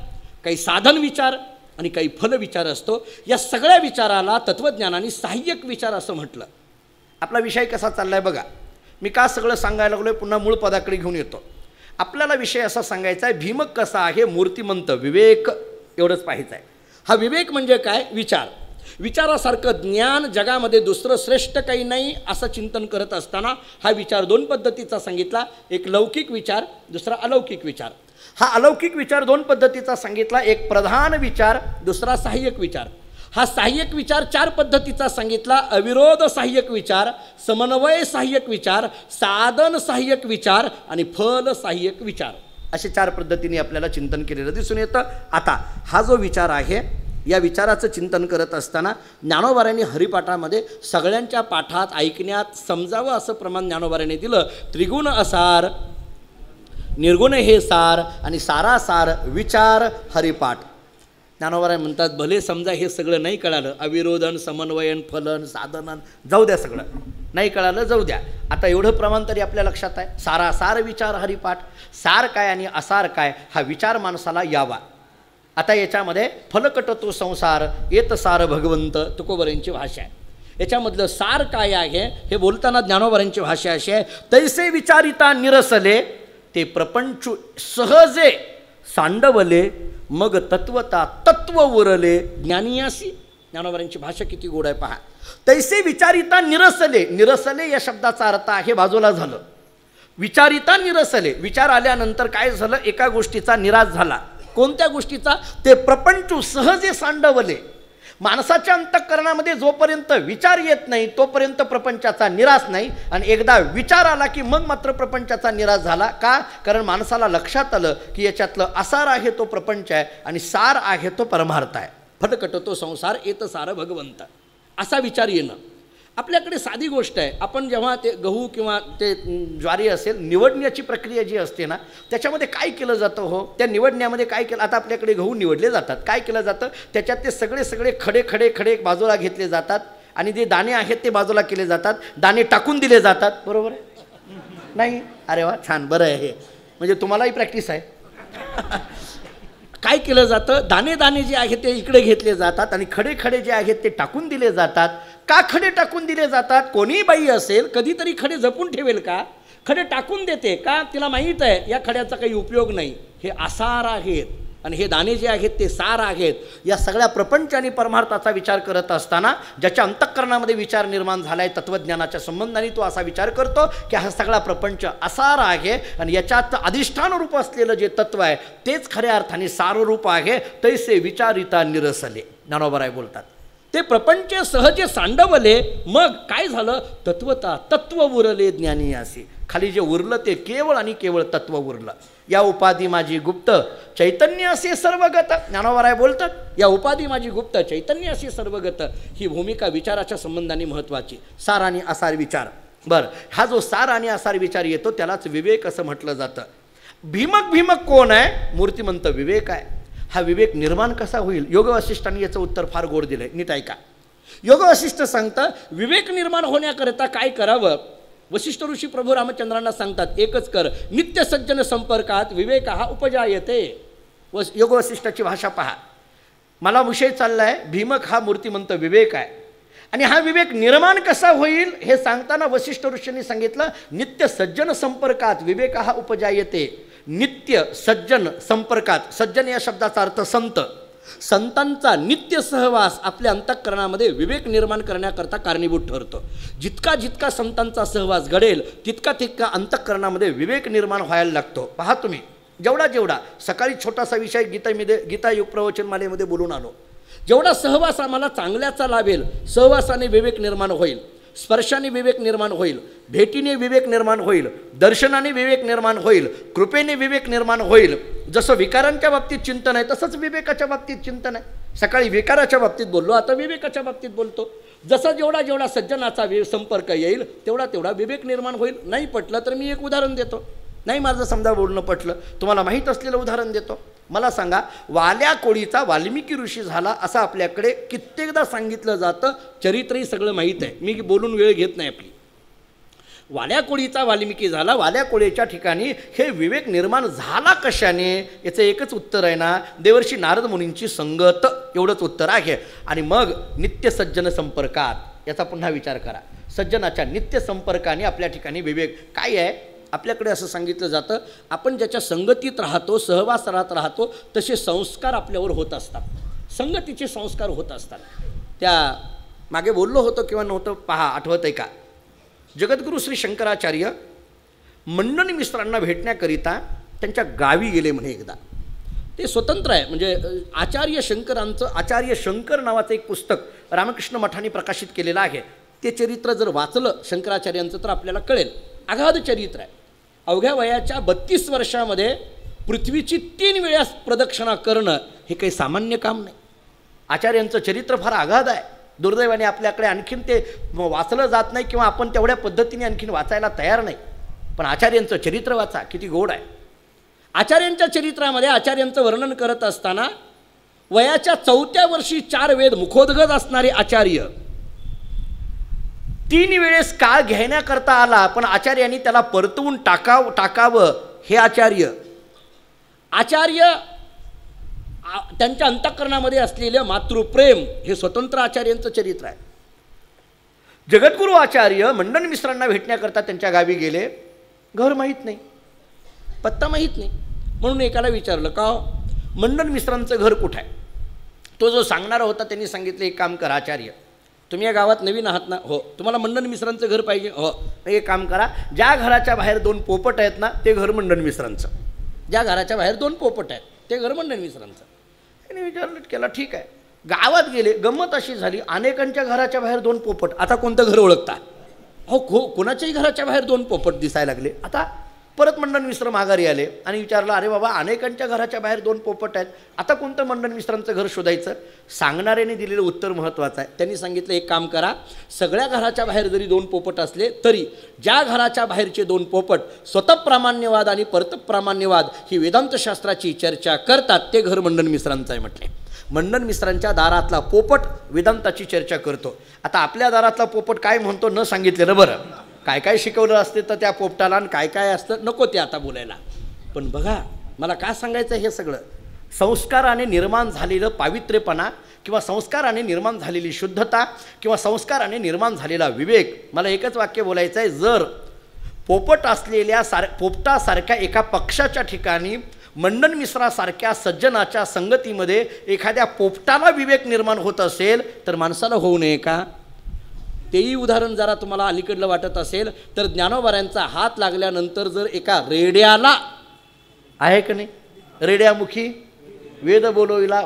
काही साधन विचार आणि काही फल विचार असतो. या सगळ्या विचाराला तत्त्वज्ञानाने सहाय्यक विचार असं म्हटलं. आपला विषय कसा चाललाय बघा. मी का सगळं सांगायला लागलोय, पुन्हा मूळ पदाकडे घेऊन येतो. आपल्याला विषय असा सांगायचा आहे, भीमक कसा आहे, मूर्तिमंत, विवेक, एवढंच पाहायचं आहे. हा विवेक म्हणजे काय? विचार. विचारासारखं ज्ञान जगामध्ये दुसरं श्रेष्ठ काही नाही असं चिंतन करत असताना हा विचार 2 पद्धतीचा सांगितला. एक लौकिक विचार, दुसरा अलौकिक विचार. हा अलौकिक विचार 2 पद्धतीचा सांगितला. एक प्रधान विचार, दुसरा सहाय्यक विचार. हा सहाय्यक विचार 4 पद्धतीचा सांगितला. अविरोध सहाय्यक विचार, समन्वय सहाय्यक विचार, साधन सहाय्यक विचार आणि फल सहाय्यक विचार, असे 4 पद्धतीने आपल्याला चिंतन केलेलं दिसून येतं. आता हा जो विचार आहे या विचाराचं चिंतन करत असताना ज्ञानोबारांनी हरिपाठामध्ये सगळ्यांच्या पाठात ऐकण्यात समजावं असं प्रमाण ज्ञानोबारांनी दिलं. त्रिगुण असार, निर्गुण हे सार आणि सारासार विचार हरिपाठ. ज्ञानोबाराय म्हणतात भले समजा हे सगळं नाही कळालं, अविरोधन, समन्वयन, फलन, साधनन, जाऊ द्या, सगळं नाही कळालं जाऊ द्या. आता एवढं प्रमाण तरी आपल्या लक्षात आहे. सारासार विचार हरिपाठ, सार काय आणि असार काय हा विचार माणसाला यावा. आता याच्यामध्ये फलकटतो संसार येत सार भगवंत तुकोबरांची भाषा आहे. याच्यामधलं सार काय आहे हे बोलताना ज्ञानोबारांची भाषा अशी आहे. तैसे विचारिता निरसले ते प्रपंचू सहजे सांडवले मग तत्वता तत्व उरले ज्ञानियासी. ज्ञानोबारांची भाषा किती गोड आहे पहा. तैसे विचारिता निरसले, निरसले या शब्दाचा अर्थ आहे बाजूला झालं. विचारिता निरसले, विचार आल्यानंतर काय झालं, एका गोष्टीचा निराश झाला. कोणत्या गोष्टीचा? ते प्रपंचू सहजे सांडवले. माणसाच्या अंतःकरणामध्ये जोपर्यंत विचार येत नाही तोपर्यंत प्रपंचाचा निराश नाही, आणि एकदा विचार आला की मग मात्र प्रपंचाचा निराश झाला. का? कारण माणसाला लक्षात आलं की याच्यातलं असार आहे तो प्रपंच आहे आणि सार आहे तो परमार्थ आहे. फटकटतो संसार येत सार भगवंत, असा विचार येणं. आपल्याकडे साधी गोष्ट आहे, आपण जेव्हा ते गहू किंवा ते ज्वारी असेल निवडण्याची प्रक्रिया जी असते ना, त्याच्यामध्ये काय केलं जातं हो, त्या निवडण्यामध्ये काय केलं, आता आपल्याकडे गहू निवडले जातात, काय केलं जातं, त्याच्यात ते सगळे सगळे खडे खडे खडे बाजूला घेतले जातात आणि जे दाणे आहेत ते बाजूला केले जातात, दाणे टाकून दिले जातात. बरोबर आहे नाही? अरे वा, छान, बरं आहे हे, म्हणजे तुम्हालाही प्रॅक्टिस आहे. काय केलं जातं, दाणे दाणे जे आहेत ते इकडे घेतले जातात आणि खडे खडे जे आहेत ते टाकून दिले जातात. का खडे टाकून दिले जातात? कोणी बाई असेल कधीतरी खडे जपून ठेवेल का? खडे टाकून देते का? तिला माहीत आहे या खड्याचा काही उपयोग नाही, हे आसार आहेत आणि हे दाणे जे आहेत ते सार आहेत. या सगळ्या प्रपंच आणि परमार्थाचा विचार करत असताना ज्याच्या अंतःकरणामध्ये विचार निर्माण झाला आहे तत्त्वज्ञानाच्या संबंधाने, तो असा विचार करतो की हा सगळा प्रपंच असार आहे आणि याच्यात अधिष्ठान रूप असलेलं जे तत्व आहे तेच खऱ्या अर्थाने साररूप आहे. तैसे विचारिता निरसले, ज्ञानोबाराय बोलतात. ते प्रपंच सहजे सांडवले मग काय झालं, तत्वता तत्व उरले ज्ञानियासी. खाली जे उरलं ते केवळ आणि केवळ तत्व उरलं. या उपाधी माझी गुप्त चैतन्य असे सर्वगत. ज्ञानोबाराय बोलतात या उपाधी माझी गुप्त चैतन्य असे सर्वगत. ही भूमिका विचाराच्या संबंधाने महत्त्वाची. सार आणि असार विचार. बरं, हा जो सार आणि असार विचार येतो त्यालाच विवेक असं म्हटलं जातं. भीमक भीमक कोण आहे? मूर्तिमंत विवेक आहे. हा विवेक निर्माण कसा होईल? योग वसिष्ठांनी याचं उत्तर फार गोड दिलंय, नीट ऐका. योग वसिष्ठ सांगतं विवेक निर्माण होण्याकरिता काय करावं. वसिष्ठ ऋषी प्रभू रामचंद्रांना सांगतात एकच कर, नित्य सज्जन संपर्कात विवेक हा उपजायते. योग वसिष्ठाची भाषा पहा. मला विषय चालला आहे, भीमक हा मूर्तिमंत विवेक आहे आणि हा विवेक निर्माण कसा होईल हे सांगताना वसिष्ठ ऋषींनी सांगितलं नित्य सज्जन संपर्कात विवेक हा उपजायते. नित्य सज्जन संपर्कात, सज्जन या शब्दाचा अर्थ संत, संतांचा नित्य सहवास आपल्या अंतःकरणामध्ये विवेक निर्माण करण्याकरता कारणीभूत ठरतो. जितका जितका संतांचा सहवास घडेल तितका तितका अंतःकरणामध्ये विवेक निर्माण व्हायला लागतो. पहा तुम्ही, जेवढा जेवढा सकाळी छोटासा विषय गीता युग प्रवचनमालेमध्ये बोलून आलो, जेवढा सहवास आम्हाला चांगल्याचा लाभेल, सहवासाने विवेक निर्माण होईल, स्पर्शाने विवेक निर्माण होईल, भेटीने विवेक निर्माण होईल, दर्शनाने विवेक निर्माण होईल, कृपेने विवेक निर्माण होईल. जसं विकारांच्या बाबतीत चिंतन आहे तसंच विवेकाच्या बाबतीत चिंतन आहे. सकाळी विकाराच्या बाबतीत बोललो, आता विवेकाच्या बाबतीत बोलतो. जसा जेवढा जेवढा सज्जनाचा संपर्क येईल तेवढा तेवढा विवेक निर्माण होईल. नाही पटलं तर मी एक उदाहरण देतो. नाही माझं समजा बोलणं पटलं, तुम्हाला माहीत असलेलं उदाहरण देतो. मला सांगा, वाल्या कोळीचा वाल्मिकी ऋषी झाला असं आपल्याकडे कित्येकदा सांगितलं जातं. चरित्रही सगळं माहीत आहे, मी बोलून वेळ घेत नाही आपली. वाल्या कोळीचा वाल्मिकी झाला, वाल्या कोळीच्या ठिकाणी हे विवेक निर्माण झाला कशाने? याचं एकच उत्तर आहे ना, देवर्षी नारद मुनींची संगत, एवढंच उत्तर आहे. आणि मग नित्य सज्जन संपर्कात, याचा पुन्हा विचार करा. सज्जनाच्या नित्य संपर्काने आपल्या ठिकाणी विवेक काय आहे? आपल्याकडे असं सांगितलं जातं, आपण ज्याच्या संगतीत राहतो, सहवासात राहतो, तसे संस्कार आपल्यावर होत असतात. संगतीचे संस्कार होत असतात. त्या मागे बोललो होतो किंवा नव्हतं पहा, आठवत आहे का? जगद्गुरू श्री शंकराचार्य मंडन मिश्रांना भेटण्याकरिता त्यांच्या गावी गेले म्हणे एकदा. ते स्वतंत्र आहे, म्हणजे आचार्य शंकर नावाचं एक पुस्तक रामकृष्ण मठाने प्रकाशित केलेलं आहे. ते चरित्र जर वाचलं शंकराचार्यांचं तर आपल्याला कळेल. अगाध चरित्र आहे. अवघ्या वयाच्या 32 वर्षामध्ये पृथ्वीची 3 वेळा प्रदक्षिणा करणं हे काही सामान्य काम नाही. आचार्यांचं चरित्र फार आघाद आहे. दुर्दैवाने आपल्याकडे आणखीन ते वाचलं जात नाही किंवा आपण तेवढ्या पद्धतीने आणखीन वाचायला तयार नाही. पण आचार्यांचं चरित्र वाचा, किती गोड आहे. आचार्यांच्या चरित्रामध्ये आचार्यांचं वर्णन करत असताना वयाच्या 4व्या वर्षी 4 वेद मुखोद्गत असणारे आचार्य 3 वेळेस काळ घेण्याकरता आला, पण आचार्यांनी त्याला परतवून टाकावं हे आचार्य त्यांच्या अंतःकरणामध्ये असलेलं मातृप्रेम हे स्वतंत्र आचार्यांचं चरित्र आहे. जगद्गुरू आचार्य मंडन मिश्रांना भेटण्याकरता त्यांच्या गावी गेले. घर माहीत नाही, पत्ता माहीत नाही, म्हणून एकाला विचारलं, का मंडन मिश्रांचं घर कुठं आहे? तो जो सांगणारा होता त्यांनी सांगितलं, एक काम करा आचार्य, तुम्ही या गावात नवीन आहात ना? हो. तुम्हाला मंडन मिश्रांचं घर पाहिजे? हो. एक काम करा, ज्या घराच्या बाहेर 2 पोपट आहेत ना, ते घर मंडन मिश्रांचं. ज्या घराच्या बाहेर 2 पोपट आहेत ते घर मंडन मिश्रांचं. त्यांनी विचारलं केला, ठीक आहे. गावात गेले. गंमत अशी झाली, अनेकांच्या घराच्या बाहेर 2 पोपट. आता कोणतं घर ओळखता? हो, कोणाच्याही घराच्या बाहेर 2 पोपट दिसायला लागले. आता परत मंडन मिश्र माघारी आले आणि विचारलं, अरे बाबा, अनेकांच्या घराच्या बाहेर 2 पोपट आहेत, आता कोणतं मंडन मिश्रांचं घर शोधायचं? सांगणाऱ्याने दिलेलं उत्तर महत्त्वाचं आहे. त्यांनी सांगितलं, एक काम करा, सगळ्या घराच्या बाहेर जरी 2 पोपट असले तरी ज्या घराच्या बाहेरचे 2 पोपट स्वतःप्रामाण्यवाद आणि परतप्रामाण्यवाद ही वेदांतशास्त्राची चर्चा करतात ते घर मंडन मिश्रांचं आहे म्हटले. मंडन मिश्रांच्या दारातला पोपट वेदांताची चर्चा करतो. आता आपल्या दारातला पोपट काय म्हणतो न सांगितलेलं बरं. काय काय शिकवलं असते तर त्या पोपटाला, आणि काय काय असतं नको ते आता बोलायला. पण बघा, मला काय सांगायचं, हे सगळं संस्काराने निर्माण झालेलं पावित्र्यपणा किंवा संस्काराने निर्माण झालेली शुद्धता किंवा संस्काराने निर्माण झालेला विवेक. मला एकच वाक्य बोलायचं आहे, जर पोपट असलेल्या पोपटासारख्या एका पक्षाच्या ठिकाणी मंडन मिश्रासारख्या सज्जनाच्या संगतीमध्ये एखाद्या पोपटाला विवेक निर्माण होत असेल तर माणसाला होऊ नये का? तेही उदाहरण जरा तुम्हाला अलीकडलं वाटत असेल तर ज्ञानोबाऱ्यांचा हात लागल्यानंतर जर एका रेड्याला, आहे का नाही, रेड्यामुखी वेद बोलविला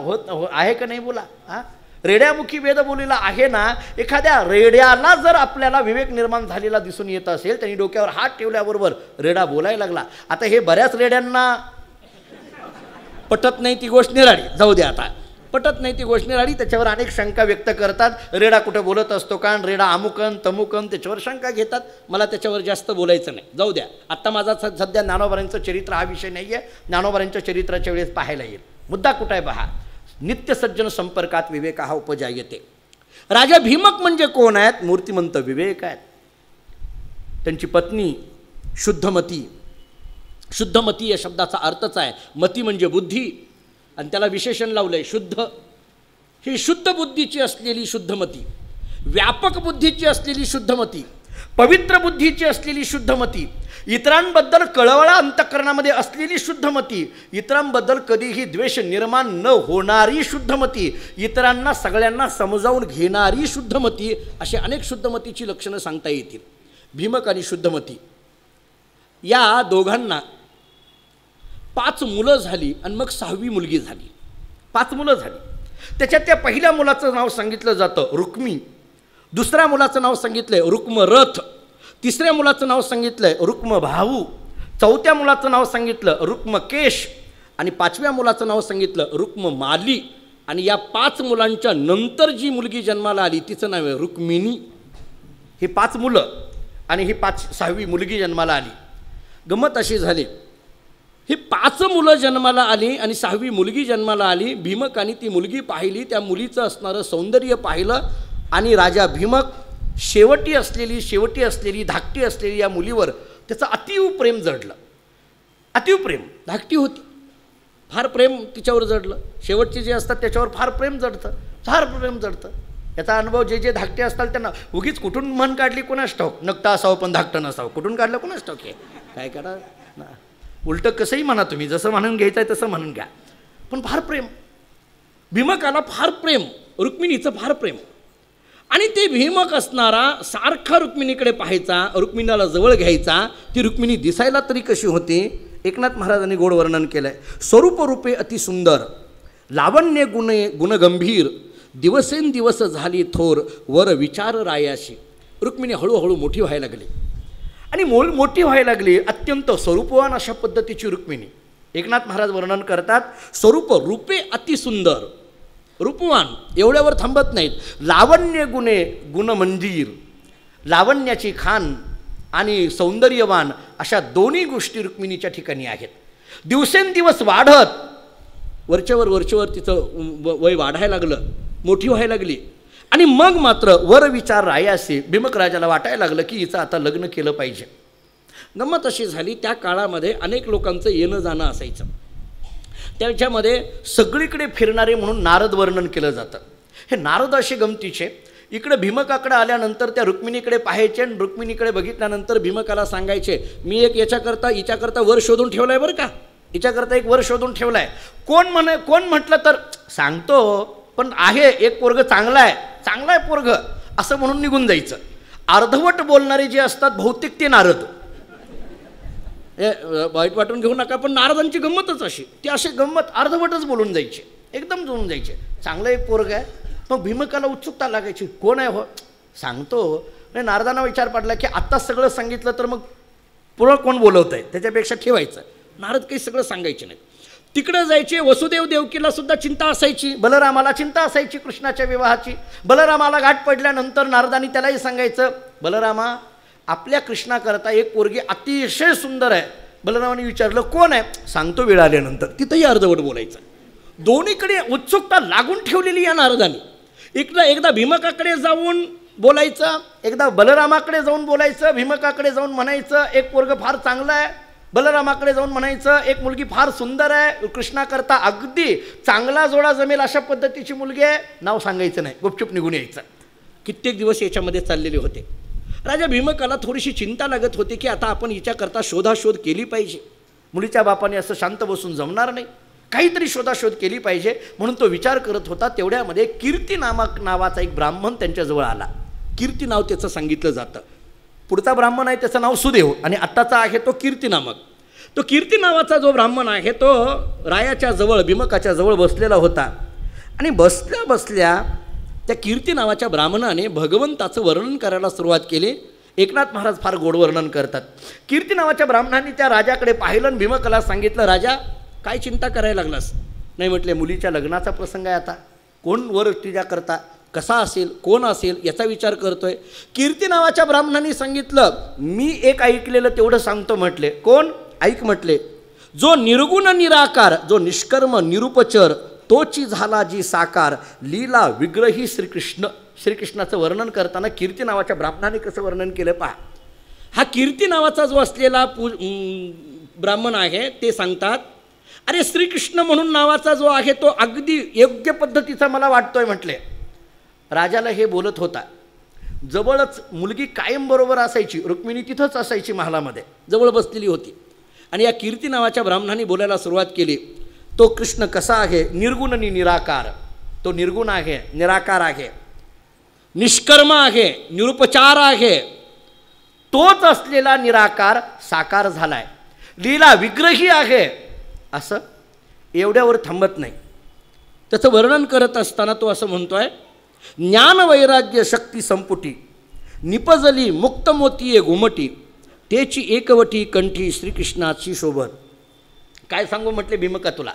आहे का नाही? बोला. हां, रेड्यामुखी वेद बोलविला आहे ना. एखाद्या रेड्याला जर आपल्याला विवेक निर्माण झालेला दिसून येत असेल, त्यांनी डोक्यावर हात ठेवल्याबरोबर रेडा बोलायला लागला. आता हे बऱ्याच रेड्यांना पटत नाही ती गोष्ट निराळी, जाऊ द्या. आता पटत नाही ती गोष्ट निराळी, त्याच्यावर अनेक शंका व्यक्त करतात. रेडा कुठं बोलत असतो का, रेडा अमुकन तमुकन, त्याच्यावर शंका घेतात. मला त्याच्यावर जास्त बोलायचं नाही, जाऊ द्या. आत्ता माझा सध्या ज्ञानोबाऱ्यांचं चरित्र हा विषय नाही आहे. ज्ञानोबाऱ्यांच्या चरित्राच्या वेळेस पाहायला येईल. मुद्दा कुठं आहे पहा. नित्य सज्जन संपर्कात विवेक हा उपजायते. राजा भीमक म्हणजे कोण आहेत? मूर्तिमंत विवेक आहेत. त्यांची पत्नी शुद्धमती. शुद्धमती या शब्दाचा अर्थच आहे, मती म्हणजे बुद्धी, आणि त्याला विशेषण लावलंय शुद्ध. ही शुद्ध बुद्धीची असलेली शुद्धमती, व्यापक बुद्धीची असलेली शुद्धमती, पवित्र बुद्धीची असलेली शुद्धमती, इतरांबद्दल कळवळा अंतःकरणामध्ये असलेली शुद्धमती, इतरांबद्दल कधीही द्वेष निर्माण न होणारी शुद्धमती, इतरांना सगळ्यांना समजावून घेणारी शुद्धमती, अशी अनेक शुद्धमतीची लक्षणं सांगता येतील. भीमक आणि शुद्धमती या दोघांना 5 मुलं झाली आणि मग 6वी मुलगी झाली. 5 मुलं झाली. त्याच्यात त्या पहिल्या मुलाचं नाव सांगितलं जातं रुक्मी, दुसऱ्या मुलाचं नाव सांगितलंय रुक्मरथ, तिसऱ्या मुलाचं नाव सांगितलंय रुक्मभाऊ, चौथ्या मुलाचं नाव सांगितलं रुक्मकेश, आणि 5व्या मुलाचं नाव सांगितलं रुक्ममाली. आणि या 5 मुलांच्या नंतर जी मुलगी जन्माला आली तिचं नाव आहे रुक्मिणी. ही 5 मुलं आणि ही 6वी मुलगी जन्माला आली. गंमत अशी झाली, ही 5 मुलं जन्माला आली आणि 6वी मुलगी जन्माला आली. भीमकाने ती मुलगी पाहिली, त्या मुलीचं असणारं सौंदर्य पाहिलं, आणि राजा भीमक शेवटी असलेली धाकटी असलेली या मुलीवर त्याचं अतीव प्रेम जडलं. अतीव प्रेम. धाकटी होती, फार प्रेम तिच्यावर जडलं. शेवटचे जे असतात त्याच्यावर फार प्रेम जडतं. याचा अनुभव जे धाकटे असतात त्यांना, उगीच कुठून मन काढली कोणास ठाऊक, नकटा असावं पण धाकटं नसावं, कुठून काढलं कोणास ठाऊक. हे काय करा ना, उलटं कसंही म्हणा तुम्ही, जसं म्हणून घ्यायचं आहे तसं म्हणून घ्या, पण फार प्रेम. भीमकाला फार प्रेम, रुक्मिणीचं फार प्रेम. आणि ते भीमक असणारा सारखा रुक्मिणीकडे पाहायचा, रुक्मिणीला जवळ घ्यायचा. ती रुक्मिणी दिसायला तरी कशी होती? एकनाथ महाराजांनी गोड वर्णन केलं आहे. स्वरूप रूपे अतिसुंदर, लावण्य गुणगंभीर, दिवसेंदिवस झाली थोर, वर विचार रायाशी. रुक्मिणी हळूहळू मोठी व्हायला लागली आणि मोठी व्हायला लागली. अत्यंत स्वरूपवान अशा पद्धतीची रुक्मिणी. एकनाथ महाराज वर्णन करतात, स्वरूप रूपे अतिसुंदर, रूपवान एवढ्यावर थांबत नाहीत. लावण्य गुणे गुणमंदिर, लावण्याची खान आणि सौंदर्यवान अशा दोन्ही गोष्टी रुक्मिणीच्या ठिकाणी आहेत. दिवसेंदिवस वाढत वरच्यावर तिचं वय वाढायला लागलं, मोठी व्हायला लागली. आणि मग मात्र वर विचार रायासे भीमक राजाला वाटायला लागलं की हिचं आता लग्न केलं पाहिजे. गंमत अशी झाली, त्या काळामध्ये अनेक लोकांचं येणं जाणं असायचं. त्याच्यामध्ये सगळीकडे फिरणारे म्हणून नारद वर्णन केलं जातं. हे नारद असे गमतीचे, इकडे भीमकाकडे आल्यानंतर त्या रुक्मिणीकडे पाहायचे आणि रुक्मिणीकडे बघितल्यानंतर भीमकाला सांगायचे, मी एक हिच्याकरता वर शोधून ठेवला आहे बरं का, हिच्याकरता एक वर शोधून ठेवला आहे. कोण म्हटलं तर सांगतो, पण आहे एक पोरग चांगला आहे पोरग असं म्हणून निघून जायचं. अर्धवट बोलणारे जे असतात बहुतेक ते नारद. हे वाईट वाटून घेऊ नका, पण नारदांची गंमतच अशी, ती अशी गंमत अर्धवटच बोलून जायचे, एकदम जोडून जायचे. चांगलं एक पोरग आहे. मग भीमकाला उत्सुकता लागायची, कोण आहे हो, सांगतो. आणि नारदांना विचार पडला की आत्ताच सगळं सांगितलं तर मग पुढं कोण बोलवत आहे, त्याच्यापेक्षा ठेवायचं. नारद काही सगळं सांगायचे नाही. तिकडं जायचे. वसुदेव देवकीला सुद्धा चिंता असायची, बलरामाला चिंता असायची कृष्णाच्या विवाहाची. बलरामाला गाठ पडल्यानंतर नारदांनी त्यालाही सांगायचं, बलरामा आपल्या कृष्णाकरता एक पोरगी अतिशय सुंदर आहे. बलरामाने विचारलं कोण आहे, सांगतो वेळ आल्यानंतर. तिथंही अर्धवट बोलायचं. दोन्हीकडे उत्सुकता लागून ठेवलेली या नारदांनी. एकदा भीमकाकडे जाऊन बोलायचं, एकदा बलरामाकडे जाऊन बोलायचं. भीमकाकडे जाऊन म्हणायचं एक पोरग फार चांगलं आहे, बलरामाकडे जाऊन म्हणायचं एक मुलगी फार सुंदर आहे, कृष्णाकरता अगदी चांगला जोडा जमेल अशा पद्धतीची मुलगी आहे. नाव सांगायचं नाही, गुपचूप निघून यायचं. कित्येक दिवस याच्यामध्ये चाललेले होते. राजा भीमकाला थोडीशी चिंता लागत होती की आता आपण हिच्याकरता शोधाशोध केली पाहिजे. मुलीच्या बापाने असं शांत बसून जमणार नाही, काहीतरी शोधाशोध केली पाहिजे म्हणून तो विचार करत होता. तेवढ्यामध्ये कीर्ती नावाचा एक ब्राह्मण त्यांच्याजवळ आला. कीर्ती नाव त्याचं सांगितलं जातं. पुढचा ब्राह्मण आहे त्याचं नाव सुदेव आणि आत्ताचा आहे तो कीर्ती नामक. तो कीर्ती नावाचा जो ब्राह्मण आहे तो रायाच्या जवळ भीमकाच्या जवळ बसलेला होता. आणि बसल्या बसल्या त्या कीर्ती नावाच्या ब्राह्मणाने भगवंताचं वर्णन करायला सुरुवात केली. एकनाथ महाराज फार गोड वर्णन करतात. कीर्ती नावाच्या ब्राह्मणाने त्या राजाकडे पाहिलं आणि भीमकाला सांगितलं, राजा काय चिंता करायला लागलास. नाही म्हटले, मुलीच्या लग्नाचा प्रसंग आहे, आता कोण वर तुझ्याकरता कसा असेल, कोण असेल याचा विचार करतोय. कीर्ती नावाच्या ब्राह्मणाने सांगितलं, मी एक ऐकलेलं तेवढं सांगतो म्हटले. कोण ऐक म्हटले, जो निर्गुण निराकार, जो निष्कर्म निरुपचर, तोची झाला जी साकार, लीला विग्रही श्रीकृष्ण. श्रीकृष्णाचं वर्णन करताना कीर्ती नावाच्या ब्राह्मणाने कसं वर्णन केलं पहा. हा कीर्ती नावाचा जो असलेला ब्राह्मण आहे ते सांगतात, अरे श्रीकृष्ण म्हणून नावाचा जो आहे तो अगदी योग्य पद्धतीचा मला वाटतोय म्हटले. राजाला हे बोलत होता. जवळच मुलगी कायम बरोबर असायची, रुक्मिणी तिथंच असायची महालामध्ये, जवळ बसलेली होती. आणि या कीर्ती नावाच्या ब्राह्मणाने बोलायला सुरुवात केली, तो कृष्ण कसा आहे, निर्गुण आणि निराकार. तो निर्गुण आहे, निराकार आहे, निष्कर्म आहे, निरुपचार आहे. तोच असलेला निराकार साकार झालाय, लीला विग्रही आहे. असं एवढ्यावर थांबत नाही. त्याचं वर्णन करत असताना तो असं म्हणतोय, ज्ञान वैराग्य शक्ती संपुटी, निपजली मुक्त मोतीये घुमटी, तेची एकवटी कंठी श्रीकृष्णाची शोभत. काय सांगू म्हटले भीमका तुला.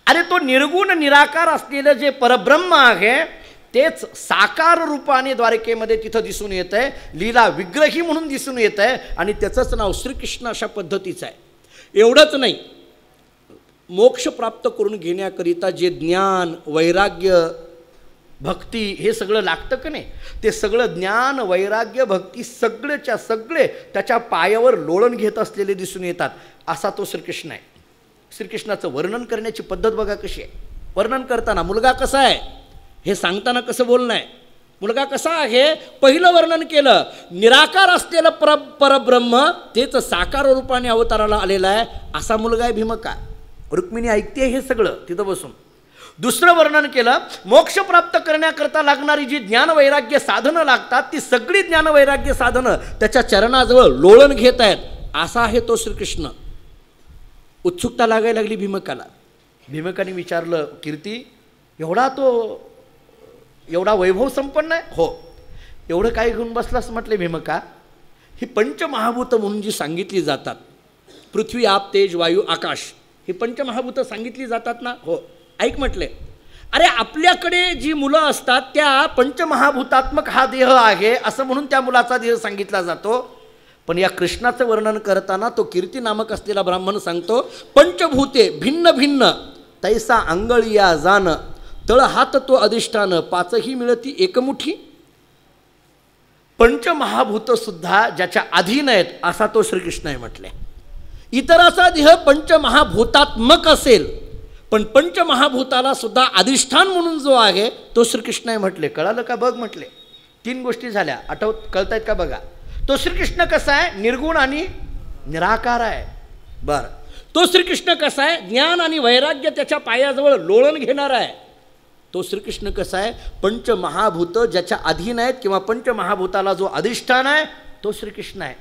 अरे तो निर्गुण निराकार असलेलं जे परब्रह्म आहे तेच साकार रूपाने द्वारकेमध्ये तिथं दिसून येत आहे, लीला विग्रही म्हणून दिसून येत आहे. आणि त्याचंच नाव श्रीकृष्ण अशा पद्धतीचं आहे. एवढंच नाही, मोक्ष प्राप्त करून घेण्याकरिता जे ज्ञान वैराग्य भक्ती हे सगळं लागतं का नाही, ते सगळं ज्ञान वैराग्य भक्ती सगळेच्या सगळे त्याच्या पायावर लोळण घेत असलेले दिसून येतात. असा तो श्रीकृष्ण आहे. श्रीकृष्णाचं वर्णन करण्याची पद्धत बघा कशी आहे. वर्णन करताना मुलगा कसा आहे हे सांगताना कसं बोलणं आहे. मुलगा कसा आहे पहिलं वर्णन केलं, निराकार असलेलं परब्रह्म तेच साकार रूपाने अवताराला आलेला आहे असा मुलगा आहे भीमका. रुक्मिणी ऐकते हे सगळं तिथं बसून. दुसरं वर्णन केलं, मोक्ष प्राप्त करण्याकरता लागणारी जी ज्ञान वैराग्य साधनं लागतात ती सगळी ज्ञान वैराग्य साधनं त्याच्या चरणाजवळ लोळण घेत आहेत. असा आहे तो श्रीकृष्ण. उत्सुकता लागायला लागली भीमकाला. भीमकाने विचारलं, कीर्ती एवढा वैभव संपन्न आहे. हो. एवढं काय घेऊन बसलास म्हटले भीमका. ही पंचमहाभूत म्हणून जी सांगितली जातात, पृथ्वी आप तेज वायू आकाश, ही पंचमहाभूत सांगितली जातात ना. हो. ऐक म्हटले, अरे आपल्याकडे जी मुलं असतात त्या पंचमहाभूतात्मक हा देह आहे असं म्हणून त्या मुलाचा देह सांगितला जातो. पण या कृष्णाचं वर्णन करताना तो कीर्ती नामक असलेला ब्राह्मण सांगतो, पंचभूते भिन्न भिन्न तैसा अंगळिया जान, तळ हात तो अधिष्ठान, पाचही मिळती एकमुठी. पंचमहाभूत सुद्धा ज्याच्या अधीन आहेत असा तो श्रीकृष्ण आहे म्हटले. इतराचा देह पंचमहाभूतात्मक असेल पण पंचमहाभूताला सुद्धा अधिष्ठान म्हणून जो आहे तो श्रीकृष्ण आहे म्हटले. कळालं का? बघ म्हटले. 3 गोष्टी झाल्या. कळतायत का बघा. तो श्रीकृष्ण कसा आहे? निर्गुण आणि निराकार आहे. बरं, तो श्रीकृष्ण कसा आहे? ज्ञान आणि वैराग्य त्याच्या पायाजवळ लोळण घेणार आहे. तो श्रीकृष्ण कसा आहे? पंचमहाभूत ज्याच्या अधीन आहेत किंवा पंचमहाभूताला जो अधिष्ठान आहे तो श्रीकृष्ण आहे.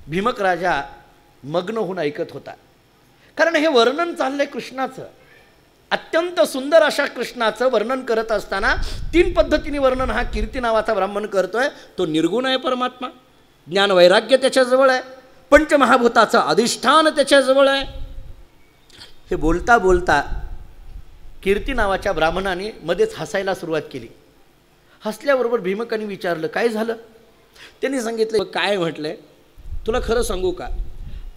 भीमक राजा मग्न होऊन ऐकत होता, कारण हे वर्णन चाललंय कृष्णाचं. अत्यंत सुंदर अशा कृष्णाचं वर्णन करत असताना 3 पद्धतीने वर्णन हा कीर्ती नावाचा ब्राह्मण करतोय. तो निर्गुण आहे परमात्मा, ज्ञान वैराग्य त्याच्याजवळ आहे, पंचमहाभूताचं अधिष्ठान त्याच्याजवळ आहे. हे बोलता बोलता कीर्ती नावाच्या ब्राह्मणाने मध्येच हसायला सुरुवात केली. हसल्याबरोबर भीमकाने विचारलं, काय झालं? त्यांनी सांगितलं, काय म्हटलंय तुला खरं सांगू का?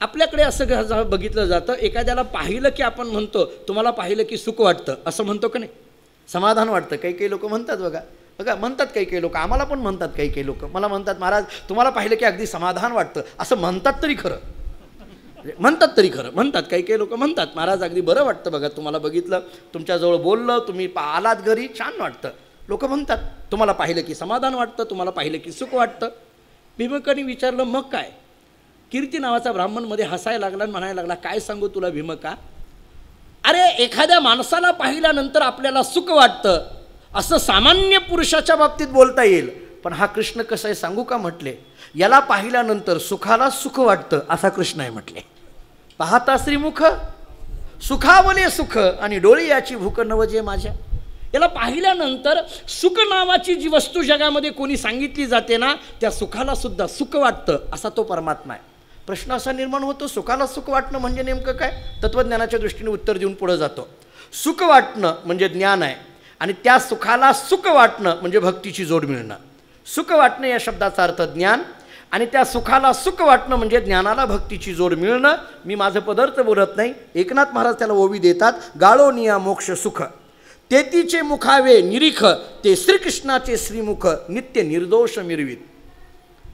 आपल्याकडे असं बघितलं जातं, एखाद्याला पाहिलं की आपण म्हणतो तुम्हाला पाहिलं की सुख वाटतं असं म्हणतो का नाही? समाधान वाटतं. काही काही लोक म्हणतात बघा बघा म्हणतात, काही काही लोक आम्हाला पण म्हणतात, काही काही लोक मला म्हणतात, महाराज तुम्हाला पाहिलं की अगदी समाधान वाटतं असं म्हणतात तरी खरं, म्हणतात तरी खरं म्हणतात. काही काही लोक म्हणतात, महाराज अगदी बरं वाटतं बघा, तुम्हाला बघितलं, तुमच्याजवळ बोललं, तुम्ही आलात घरी, छान वाटतं. लोक म्हणतात तुम्हाला पाहिलं की समाधान वाटतं, तुम्हाला पाहिलं की सुख वाटतं. भीमकाने विचारलं, मग काय? कीर्ती नावाचा ब्राह्मण मध्ये हसायला लागला आणि म्हणायला लागला, काय सांगू तुला भीमका, अरे एखाद्या माणसाला पाहिल्यानंतर आपल्याला सुख वाटतं असं सामान्य पुरुषाच्या बाबतीत बोलता येईल, पण हा कृष्ण कसं आहे सांगू का म्हटले, याला पाहिल्यानंतर सुखाला सुख वाटतं असा कृष्ण आहे म्हटले. पाहता श्रीमुख सुखावले सुख आणि डोळे याची भूक नवजे माझ्या. याला पाहिल्यानंतर सुख नावाची जी वस्तू जगामध्ये कोणी सांगितली जाते ना, त्या सुखाला सुद्धा सुख वाटतं असा तो परमात्मा आहे. प्रश्न असा निर्माण होतो, सुखाला सुख वाटणं म्हणजे नेमकं काय? तत्त्वज्ञानाच्या दृष्टीने उत्तर देऊन पुढे जातो. सुख वाटणं म्हणजे ज्ञान आहे आणि त्या सुखाला सुख वाटणं म्हणजे भक्तीची जोड मिळणं. सुख वाटणं या शब्दाचा अर्थ ज्ञान आणि त्या सुखाला सुख वाटणं म्हणजे ज्ञानाला भक्तीची जोड मिळणं. मी माझं पदार्थ बोलत नाही, एकनाथ महाराज त्याला ओवी देतात, गाळो निया मोक्ष सुख तेतीचे मुखावे निरीख, ते श्रीकृष्णाचे श्रीमुख नित्य निर्दोष मिरवीत.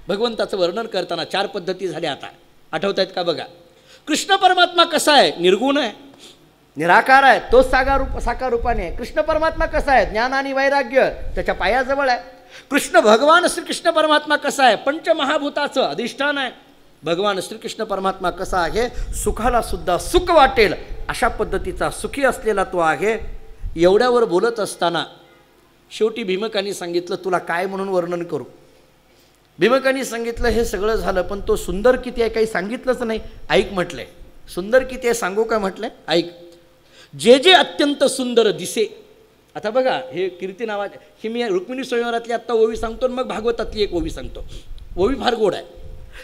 भगवंताचं वर्णन करताना 4 पद्धती झाल्या, आता आठवत आहेत का बघा. कृष्ण परमात्मा कसा आहे? निर्गुण आहे, निराकार आहे, तोच साकार रूपाने आहे. कृष्ण परमात्मा कसा आहे? ज्ञान आणि वैराग्य त्याच्या पायाजवळ आहे. कृष्ण भगवान श्रीकृष्ण परमात्मा कसा आहे? पंचमहाभूताचं अधिष्ठान आहे. भगवान श्रीकृष्ण परमात्मा कसा आहे? सुखाला सुद्धा सुख वाटेल अशा पद्धतीचा सुखी असलेला तो आहे. एवढ्यावर बोलत असताना शेवटी भीमकानी सांगितलं, तुला काय म्हणून वर्णन करू? भीमकानी सांगितलं, हे सगळं झालं पण तो सुंदर किती आहे काही सांगितलंच नाही. ऐक म्हटलंय, सुंदर किती आहे सांगू का म्हटलंय? ऐक. जे जे अत्यंत सुंदर दिसे. आता बघा, हे कीर्ती नावाचे, ही मी रुक्मिणी स्वयंवरातली आत्ता ओवी सांगतो आणि मग भागवतातली एक ओवी सांगतो. ओवी फार गोड आहे.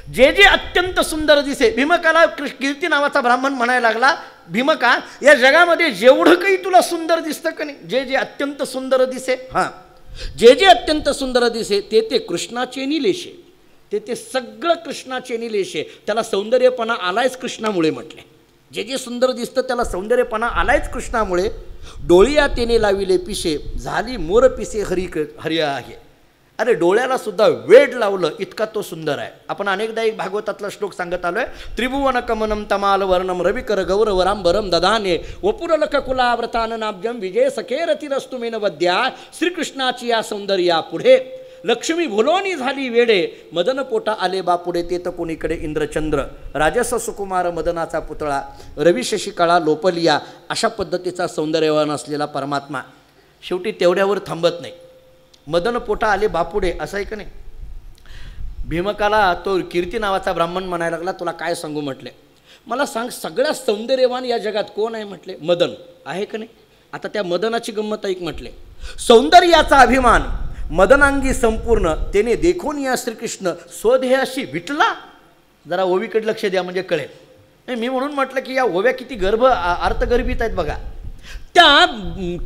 जे जे अत्यंत सुंदर दिसे. भीमकाला कीर्ती नावाचा ब्राह्मण म्हणायला लागला, भीमका या जगामध्ये जेवढं काही तुला सुंदर दिसतं का नाही, जे जे अत्यंत सुंदर दिसे, हां जे जे अत्यंत सुंदर दिसे ते ते कृष्णाचे निलेशे, ते ते सगळं कृष्णाचे निलेशे. त्याला सौंदर्यपणा आलायच कृष्णामुळे म्हटले. जे जे सुंदर दिसतं त्याला सौंदर्यपणा आलायच कृष्णामुळे. डोळिया तेने लाविले पिशे, झाली मोर पिसे हरी आहे. अरे डोळ्याला सुद्धा वेड लावलं इतका तो सुंदर आहे. आपण अनेकदा एक भागवतातला श्लोक सांगत आलोय, त्रिभुवन कमनम तमाल वर्णम रविकर गौरवरांबरम ददाने वपुरलक कुलाव्रताननाब्जम विजय सखेरतिरस्तु मेन वद्या. श्रीकृष्णाची या सौंदर्या पुढे लक्ष्मी भुलोनी झाली वेडे, मदन पोटा आले बापुडे, ते तर कोणीकडे इंद्रचंद्र. राजस सुकुमार मदनाचा पुतळा, रवी शशिकळा लोपलिया. अशा पद्धतीचा सौंदर्यवान असलेला परमात्मा शेवटी तेवढ्यावर थांबत नाही. मदन पोटा आले बापुडे असं आहे का नाही. भीमकाला तो कीर्ती नावाचा ब्राह्मण म्हणायला लागला, तुला काय सांगू म्हटले, मला सांग सगळ्यात सौंदर्यवान या जगात कोण आहे म्हटले. मदन आहे का नाही. आता त्या मदनाची गंमत ऐक म्हटले. सौंदर्याचा अभिमान मदनांगी संपूर्ण, त्याने देखून या श्रीकृष्ण स्वदेहाशी विटला. जरा ओवीकडे लक्ष द्या म्हणजे कळेल. मी म्हणून म्हटलं की या ओव्या किती अर्थगर्भित आहेत बघा. त्या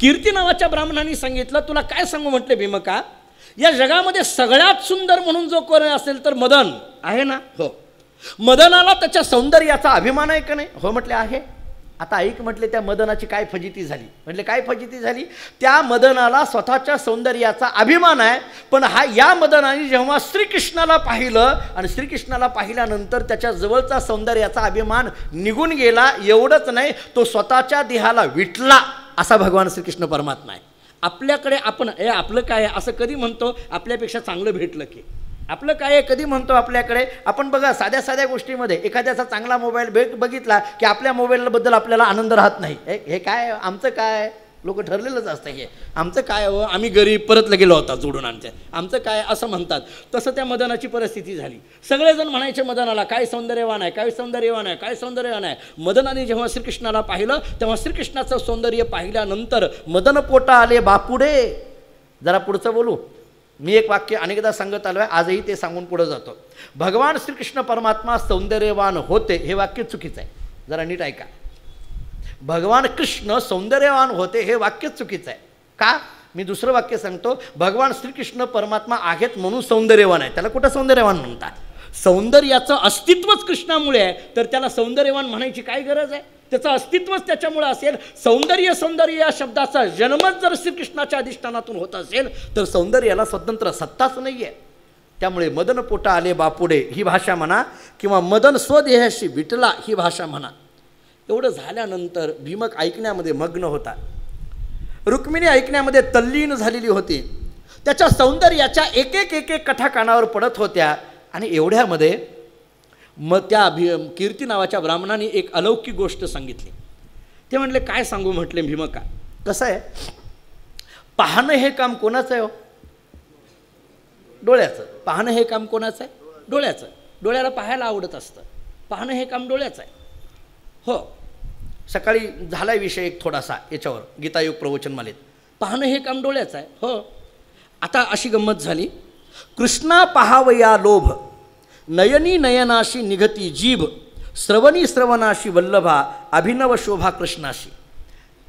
कीर्ती नावाच्या ब्राह्मणाने सांगितलं, तुला काय सांगू म्हटले भीमका, या जगामध्ये सगळ्यात सुंदर म्हणून जो कोण असेल तर मदन आहे ना. हो. मदनाला त्याच्या सौंदर्याचा अभिमान आहे का नाही. हो म्हटले आहे. आता ऐक म्हटले, त्या मदनाची काय फजिती झाली. म्हटले काय फजिती झाली. त्या मदनाला स्वतःच्या सौंदर्याचा अभिमान आहे, पण या मदनाने जेव्हा श्रीकृष्णाला पाहिलं आणि श्रीकृष्णाला पाहिल्यानंतर त्याच्या जवळचा सौंदर्याचा अभिमान निघून गेला. एवढंच नाही, तो स्वतःच्या देहाला विटला. असा भगवान श्रीकृष्ण परमात्मा आहे. आपल्याकडे आपण आपलं काय आहे असं कधी म्हणतो, आपल्यापेक्षा चांगलं भेटलं की. आपलं काय आहे कधी म्हणतो आपल्याकडे. आपण बघा साध्या साध्या गोष्टीमध्ये एखाद्याचा चांगला मोबाईल बघितला की आपल्या मोबाईलबद्दल आपल्याला आनंद राहत नाही. हे काय आमचं काय, लोक ठरलेलंच असतं हे आमचं काय हो, आम्ही गरीब परत गेलो होता जोडून आमचं काय असं म्हणतात. तसं त्या मदनाची परिस्थिती झाली. सगळेजण म्हणायचे मदनाला काय सौंदर्यवान आहे, काय सौंदर्यवान आहे, काय सौंदर्यवान आहे. मदनाने जेव्हा श्रीकृष्णाला पाहिलं तेव्हा श्रीकृष्णाचं सौंदर्य पाहिल्यानंतर मदन पोटा आले बापुडे. जरा पुढचं बोलू. मी एक वाक्य अनेकदा सांगत आलो आहे, आजही ते सांगून पुढे जातो. भगवान श्रीकृष्ण परमात्मा सौंदर्यवान होते हे वाक्य चुकीचं आहे. जरा नीट ऐका. भगवान कृष्ण सौंदर्यवान होते हे वाक्य चुकीचं आहे. का. मी दुसरं वाक्य सांगतो. भगवान श्रीकृष्ण परमात्मा आहेत म्हणून सौंदर्यवान आहे. त्याला कुठं सौंदर्यवान म्हणतात. सौंदर्याचं अस्तित्वच कृष्णामुळे आहे, तर त्याला सौंदर्यवान म्हणायची काय गरज आहे. त्याचं अस्तित्वच त्याच्यामुळे असेल. सौंदर्य सौंदर्य या शब्दाचा जन्मच जर श्रीकृष्णाच्या अधिष्ठानातून होत असेल तर सौंदर्याला स्वतंत्र सत्ताच नाही आहे. त्यामुळे मदन पोटा आले बापुडे ही भाषा म्हणा किंवा मदन स्वदेहाशी विटला ही भाषा म्हणा. एवढं झाल्यानंतर भीमक ऐकण्यामध्ये मग्न होता. रुक्मिणी ऐकण्यामध्ये तल्लीन झालेली होती. त्याच्या सौंदर्याच्या एक एक कथा कानावर पडत होत्या. आणि एवढ्यामध्ये मग त्या कीर्ती नावाच्या ब्राह्मणाने एक अलौकिक गोष्ट सांगितली. ते म्हटले काय सांगू म्हटले भीमका. कसं आहे, पाहणं हे काम कोणाचं आहे हो. डोळ्याचं. पाहणं हे काम कोणाचं आहे. डोळ्याचं. डोळ्याला पाहायला आवडत असतं. पाहणं हे काम डोळ्याचं आहे. हो. सकाळी झाला विषय एक थोडासा याच्यावर गीतायोग प्रवचन मालेत. पाहणं हे काम डोळ्याचं आहे. हो. आता अशी गंमत झाली. कृष्णा पाहावया लोभ, नयनी नयनाशी निघती जीभ, श्रवणी श्रवणाशी वल्लभा, अभिनव शोभा कृष्णाशी.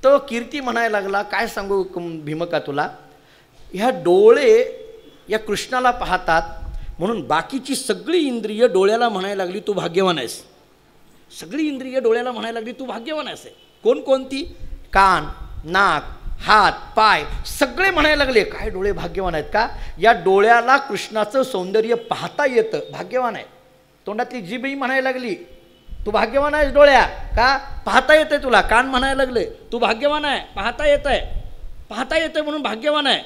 तो कीर्ती म्हणायला लागला काय सांगू भीमका तुला. ह्या डोळे या कृष्णाला पाहतात म्हणून बाकीची सगळी इंद्रिय डोळ्याला म्हणायला लागली तू भाग्यवान आहेस. सगळी इंद्रिय डोळ्याला म्हणायला लागली तू भाग्यवान आहेस. कोणकोणती. कान, नाक, हात, पाय सगळे म्हणायला लागले काय डोळे भाग्यवान आहेत का. या डोळ्याला कृष्णाचं सौंदर्य पाहता येतं भाग्यवान आहे. तोंडातली जीभही म्हणायला लागली तू भाग्यवान आहेस डोळ्या का, पाहता येतंय तुला. कान म्हणायला लागले तू भाग्यवान आहे, पाहता येतंय म्हणून भाग्यवान आहे.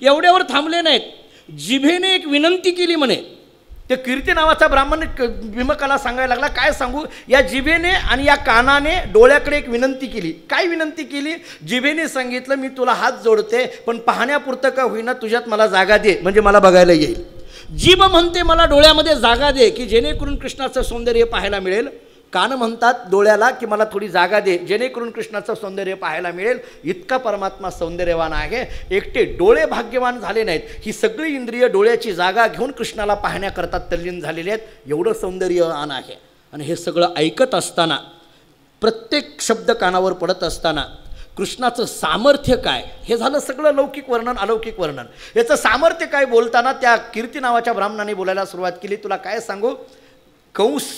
एवढ्यावर थांबले नाहीत. जिभेने एक विनंती केली म्हणे. ते कीर्ती नावाचा ब्राह्मण भीमकाला सांगायला लागला काय सांगू. या जिभेने आणि या कानाने डोळ्याकडे एक विनंती केली. काय विनंती केली. जिभेने सांगितलं मी तुला हात जोडते पण पाहण्यापुरतं का होईना तुझ्यात मला जागा दे म्हणजे मला बघायला येईल. जीभ म्हणते मला डोळ्यामध्ये जागा दे की जेणेकरून कृष्णाचं सौंदर्य पाहायला मिळेल. कान म्हणतात डोळ्याला की मला थोडी जागा दे जेणेकरून कृष्णाचं सौंदर्य पाहायला मिळेल. इतका परमात्मा सौंदर्यवान आहे. एकटे डोळे भाग्यवान झाले नाहीत. ही सगळी इंद्रिय डोळ्याची जागा घेऊन कृष्णाला पाहण्याकरता तल्लीन झालेले आहेत. एवढं सौंदर्यवान आहे. आणि हे सगळं ऐकत असताना प्रत्येक शब्द कानावर पडत असताना कृष्णाचं सामर्थ्य काय हे झालं सगळं लौकिक वर्णन अलौकिक वर्णन. याचं सामर्थ्य काय बोलताना त्या कीर्ती नावाच्या ब्राह्मणाने बोलायला सुरुवात केली. तुला काय सांगू. कंस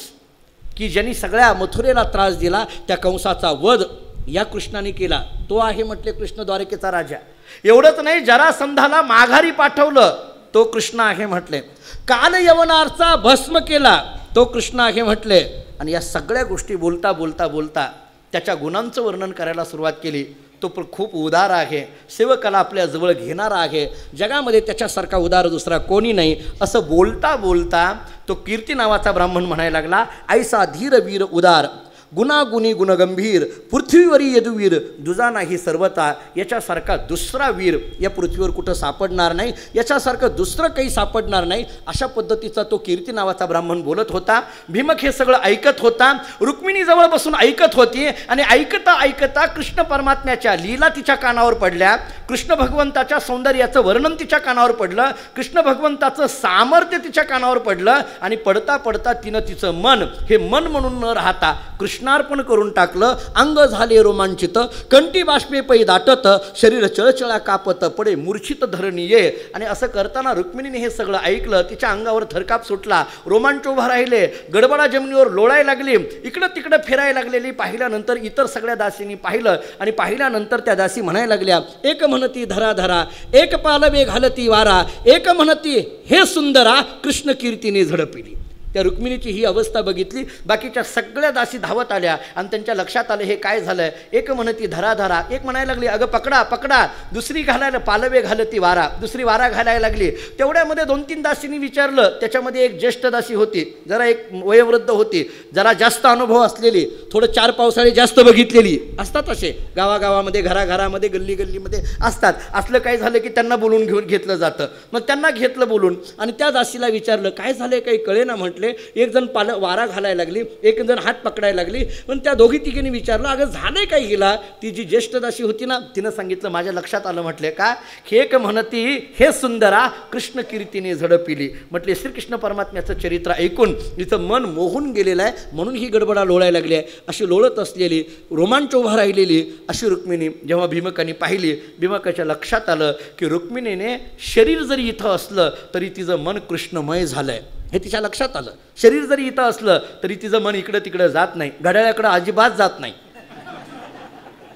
की ज्यांनी सगळ्या मथुरेला त्रास दिला त्या कंसाचा वध या कृष्णाने केला. तो आहे म्हटले कृष्ण द्वारकेचा राजा. एवढंच नाही जरासंधाला माघारी पाठवलं तो कृष्ण आहे म्हटले. काल यवनारचा भस्म केला तो कृष्ण आहे म्हटले. आणि या सगळ्या गोष्टी बोलता बोलता बोलता त्याच्या गुणांचं वर्णन करायला सुरुवात केली. तो खूप उदार आहे. सेवकाला आपल्या जवळ घेणारा आहे. जगामध्ये त्याच्यासारखा उदार दुसरा कोणी नाही. असं बोलता बोलता तो कीर्ती नावाचा ब्राह्मण म्हणायला लागला ऐसा धीर वीर उदार, गुणागुणी गुणगंभीर, पृथ्वीवरी यदुवीर दुजा नाही सर्वता. याच्यासारखा दुसरा वीर या पृथ्वीवर कुठं सापडणार नाही. याच्यासारखं दुसरं काही सापडणार नाही. अशा पद्धतीचा तो कीर्ती नावाचा ब्राह्मण बोलत होता. भीमक हे सगळं ऐकत होता. रुक्मिणीजवळ बसून ऐकत होती. आणि ऐकता ऐकता कृष्ण परमात्म्याच्या लीला तिच्या कानावर पडल्या. कृष्ण भगवंताच्या सौंदर्याचं वर्णन तिच्या कानावर पडलं. कृष्ण भगवंताचं सामर्थ्य तिच्या कानावर पडलं. आणि पडता पडता तिनं तिचं मन हे मन म्हणून न राहता कृष्ण कृष्णार्पण करून टाकलं. अंग झाले रोमांचित, कंठी बाष्पे पै दाटत, शरीर चळचळा कापत, पडे मूर्छित धरणी ये. आणि असं करताना रुक्मिणीने हे सगळं ऐकलं. तिच्या अंगावर थरकाप सुटला, रोमांच उभा राहिले, गडबडा जमिनीवर लोळायला लागली, इकडं तिकडं फिरायला लागलेली. पाहिल्यानंतर इतर सगळ्या दासींनी पाहिलं आणि पाहिल्यानंतर त्या दासी म्हणायला लागल्या, एक म्हणती धरा धरा, एक पालवे घालती वारा, एक म्हणती हे सुंदरा, कृष्ण कीर्तीने झडपिली. त्या रुक्मिणीची ही अवस्था बघितली. बाकीच्या सगळ्या दासी धावत आल्या आणि त्यांच्या लक्षात आलं हे काय झालं. एक म्हणती धरा धरा, एक म्हणायला लागली अगं पकडा पकडा, दुसरी घालायला पालवे घालती वारा, दुसरी वारा घालायला लागली. तेवढ्यामध्ये 2-3 दासींनी विचारलं. त्याच्यामध्ये एक ज्येष्ठ दासी होती, जरा एक वयोवृद्ध होती, जरा जास्त अनुभव असलेली, थोडं 4 पावसाळे जास्त बघितलेली असतात. असे गावागावामध्ये घराघरामध्ये गल्ली गल्लीमध्ये असतात. असलं काय झालं की त्यांना बोलून घेतलं जातं. मग त्यांना घेतलं बोलून आणि त्या दासीला विचारलं काय झालं, काही कळेना म्हटलं. एक जण वारा घालायला लागली, एक जण हात पकडायला लागली. पण त्या दोघी तिघींनी विचारलं अगं झालंय काय हिला. ती जी ज्येष्ठ दासी होती ना, तिनं सांगितलं माझ्या लक्षात आलं. म्हटले का, एक म्हणती हे सुंदरा, कृष्ण कीर्तीने झडपिली. म्हटले श्रीकृष्ण परमात्म्याचं चरित्र ऐकून तिचं मन मोहून गेलेलं आहे, म्हणून ही गडबडा लोळायला लागली आहे. अशी लोळत असलेली, रोमांच उभा राहिलेली अशी रुक्मिणी जेव्हा भीमकाने पाहिली, भीमकाच्या लक्षात आलं की रुक्मिणीने शरीर जरी इथं असलं तरी तिचं मन कृष्णमय झालंय. हे तिच्या लक्षात आलं. शरीर जरी इथं असलं तरी तिचं मन इकडं तिकडं जात नाही, घड्याळाकडं अजिबात जात नाही.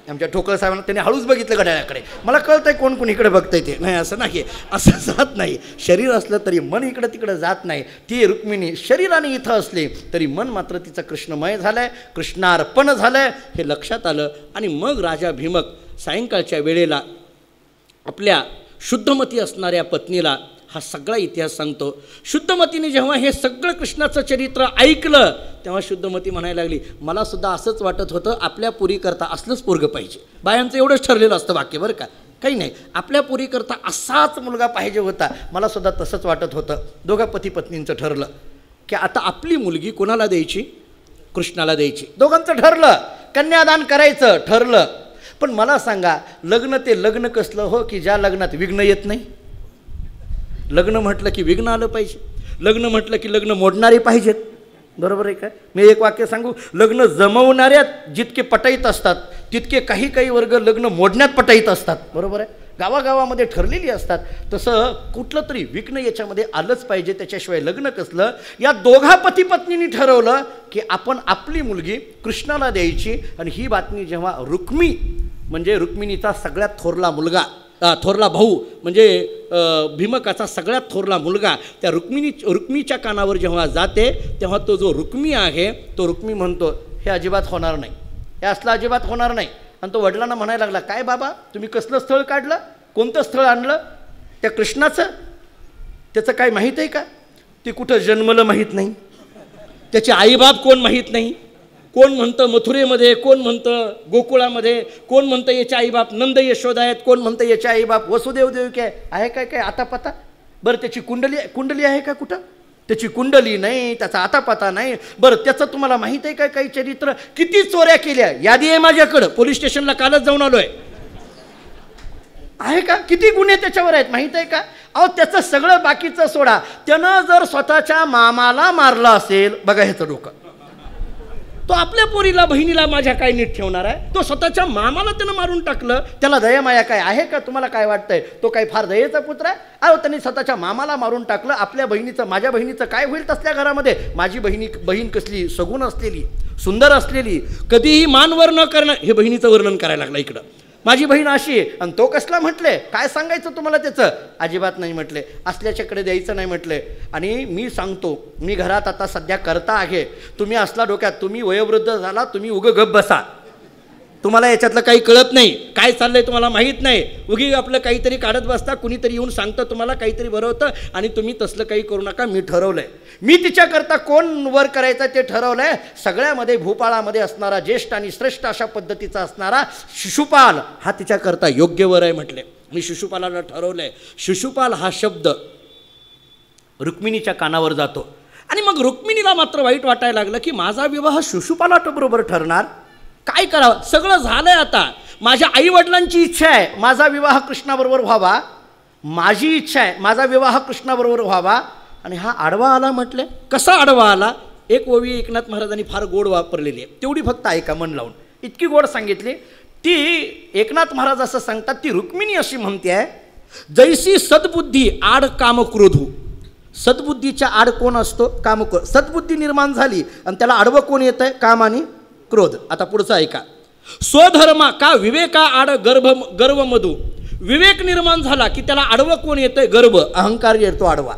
आमच्या ठोकळ साहेबांना त्यांनी हळूच बघितलं घड्याळाकडे. मला कळतंय कोण कोण इकडे बघतंय ते. नाही असं नाही, असं जात नाही. शरीर असलं तरी मन इकडं तिकडं जात नाही. ती रुक्मिणी शरीराने इथं असली तरी मन मात्र तिचं कृष्णमय झालंय, कृष्णार्पण झालंय हे लक्षात आलं. आणि मग राजा भीमक सायंकाळच्या वेळेला आपल्या शुद्धमती असणाऱ्या पत्नीला हा सगळा इतिहास सांगतो. शुद्धमतीने जेव्हा हे सगळं कृष्णाचं चरित्र ऐकलं तेव्हा शुद्धमती म्हणायला लागली मला सुद्धा असंच वाटत होतं, आपल्या पुरीकरता असलंच पोरगं पाहिजे. बायांचं एवढंच ठरलेलं असतं वाक्य बरं का, काही नाही. आपल्या पुरीकरता असाच मुलगा पाहिजे होता. मला सुद्धा तसंच वाटत होतं. दोघा पती पत्नींचं ठरलं की आता आपली मुलगी कोणाला द्यायची, कृष्णाला द्यायची. दोघांचं ठरलं, कन्यादान करायचं ठरलं. पण मला सांगा लग्न ते लग्न कसलं हो की ज्या लग्नात विघ्न येत नाही. लग्न म्हटलं की विघ्न आलं पाहिजे, लग्न म्हटलं की लग्न मोडणारे पाहिजेत. बरोबर आहे काय. मी एक वाक्य सांगू, लग्न जमवणाऱ्यात जितके पटाईत असतात तितके काही काही वर्ग लग्न मोडण्यात पटाईत असतात. बरोबर आहे. गावागावामध्ये ठरलेली असतात. तसं कुठलं तरी विघ्न याच्यामध्ये आलंच पाहिजे, त्याच्याशिवाय लग्न कसलं. या दोघा पती पत्नींनी ठरवलं की आपण आपली मुलगी कृष्णाला द्यायची. आणि ही बातमी जेव्हा रुक्मी म्हणजे रुक्मिणीचा सगळ्यात थोरला मुलगा, थोरला भाऊ म्हणजे भीमकाचा सगळ्यात थोरला मुलगा त्या रुक्मीच्या कानावर जेव्हा जाते तेव्हा तो जो रुक्मी आहे तो रुक्मी म्हणतो हे अजिबात होणार नाही, हे असलं अजिबात होणार नाही. आणि तो वडिलांना म्हणायला लागला काय बाबा तुम्ही कसलं स्थळ काढलं, कोणतं स्थळ आणलं, त्या कृष्णाचं, त्याचं काय माहीत आहे का, ते कुठं जन्मलं माहीत नाही, त्याचे आईबाप कोण माहीत नाही. कोण म्हणतं मथुरेमध्ये, कोण म्हणतं गोकुळामध्ये, कोण म्हणतं याचे आईबाप नंद यशोदा आहेत, कोण म्हणतं याचे आईबाप वसुदेव देवकी आहे काय काय आता पता. बरं त्याची कुंडली आहे का कुठं, त्याची कुंडली नाही, त्याचा आता पता नाही. बरं त्याचं तुम्हाला माहीत आहे काय काही चरित्र, किती चोऱ्या केल्या यादी आहे माझ्याकडं, पोलीस स्टेशनला कालच जाऊन आलो आहे का, किती गुन्हे त्याच्यावर आहेत माहीत आहे का. अहो त्याचं सगळं बाकीचं सोडा, त्यानं जर स्वतःच्या मामाला मारलं असेल, बघा ह्याचं डोकं, तो आपल्या पोरीला बहिणीला माझ्या काय नीट ठेवणार आहे. तो स्वतःच्या मामाला त्यानं मारून टाकलं, त्याला दयामाया काय आहे का, तुम्हाला काय वाटतंय तो काय फार दयेचा पुत्र आहे. अहो त्यांनी स्वतःच्या मामाला मारून टाकलं. आपल्या बहिणीचं, माझ्या बहिणीचं काय होईल तसल्या घरामध्ये. माझी बहीण कसली सगुण असलेली, सुंदर असलेली, कधीही मानवर न करणं, हे बहिणीचं वर्णन करायला लागलं इकडं. माझी बहीण अशी आहे आणि तो कसला म्हटले, काय सांगायचं तुम्हाला त्याचं, अजिबात नाही म्हटले, असल्याच्याकडे द्यायचं नाही म्हटले. आणि मी सांगतो, मी घरात आता सध्या करता आहे, तुम्ही असला डोक्यात, तुम्ही वयोवृद्ध झाला, तुम्ही उगं गप बसा, तुम्हाला याच्यातलं काही कळत नाही, काय चाललंय तुम्हाला माहीत नाही, उगी आपलं काहीतरी काढत बसता, कुणीतरी येऊन सांगतं तुम्हाला काहीतरी बरं होतं आणि तुम्ही तसलं काही करू नका. मी ठरवलंय, मी तिच्याकरता कोण वर करायचं ते ठरवलंय. सगळ्यामध्ये भूपाळामध्ये असणारा ज्येष्ठ आणि श्रेष्ठ अशा पद्धतीचा असणारा शिशुपाल हा तिच्याकरता योग्य वर आहे म्हटले. मी शिशुपालाला ठरवलंय. शिशुपाल हा शब्द रुक्मिणीच्या कानावर जातो आणि मग रुक्मिणीला मात्र वाईट वाटायला लागलं की माझा विवाह शिशुपालाबरोबर ठरणार, काय करावं. सगळं झालंय आता, माझ्या आईवडिलांची इच्छा आहे माझा विवाह कृष्णाबरोबर व्हावा, माझी इच्छा आहे माझा विवाह कृष्णाबरोबर व्हावा, आणि हा आडवा आला म्हटले. कसा आडवा आला, एक ओवी एकनाथ महाराजांनी फार गोड वापरलेली आहे, तेवढी फक्त ऐका मन लावून. इतकी गोड सांगितली ती. एकनाथ महाराज असं सांगतात, ती रुक्मिणी अशी म्हणते आहे, जैसी सद्बुद्धी आड काम क्रोधू. सद्बुद्धीच्या आड कोण असतो? काम. सद्बुद्धी निर्माण झाली आणि त्याला आडवं कोण येत आहे? काम आणि क्रोध. आता पुढचं ऐका. स्वधर्मा का विवेका आड गर्व मधू. विवेक निर्माण झाला की त्याला आडवं कोण येतंय? गर्व, अहंकार येतो आडवा.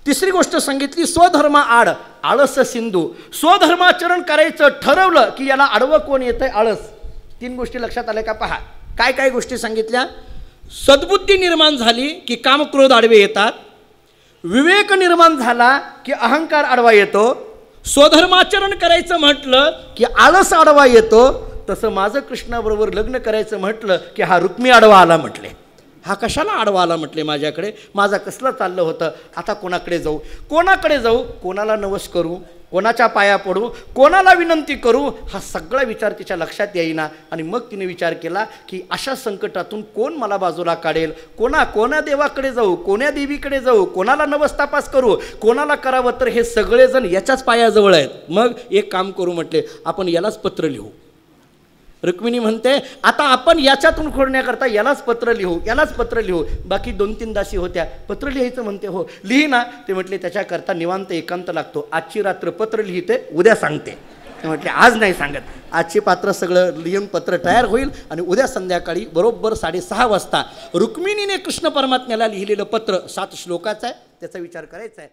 तिसरी गोष्ट सांगितली, स्वधर्मा आड आळस सिंधू. स्वधर्माचरण करायचं ठरवलं की याला आडवं कोण येतंय? आळस. 3 गोष्टी लक्षात आल्या का? पहा काय काय गोष्टी सांगितल्या. सद्बुद्धी निर्माण झाली की काम क्रोध आडवे येतात. विवेक निर्माण झाला की अहंकार आडवा येतो. स्वधर्माचरण करायचं म्हटलं की आळस आडवा येतो. तसं माझं कृष्णाबरोबर लग्न करायचं म्हटलं की हा रुक्मी आडवा आला म्हटले. हा कशाला आडवा आला म्हटले माझ्याकडे? माझा कसलं चाललं होतं, आता कोणाकडे जाऊ? कोणाकडे जाऊ? कोणाला नवस करू? कोणाच्या पाया पडू? कोणाला विनंती करू? हा सगळा विचार तिच्या लक्षात येईना. आणि मग तिने विचार केला की अशा संकटातून कोण मला बाजूला काढेल? कोणा देवाकडे जाऊ? कोण्या देवीकडे जाऊ? कोणाला नवस तपास करू? कोणाला करावं? तर हे सगळेजण याच्याच पायाजवळ आहेत. मग एक काम करू म्हटले, आपण यालाच पत्र लिहू. रुक्मिणी म्हणते, आता आपण याच्यातून खोडण्याकरता यालाच पत्र लिहू, यालाच पत्र लिहू. बाकी 2-3 दासी होत्या, पत्र लिहायचं म्हणते. हो लिही ना. ते म्हटले त्याच्याकरता निवांत एकांत लागतो. आजची रात्र पत्र लिहिते, उद्या सांगते. ते म्हटले आज नाही सांगत. आजची पात्र सगळं लिहून पत्र तयार होईल आणि उद्या संध्याकाळी बरोबर 6:30 वाजता रुक्मिणीने कृष्ण परमात्म्याला लिहिलेलं पत्र 7 श्लोकाचं आहे, त्याचा विचार करायचा आहे.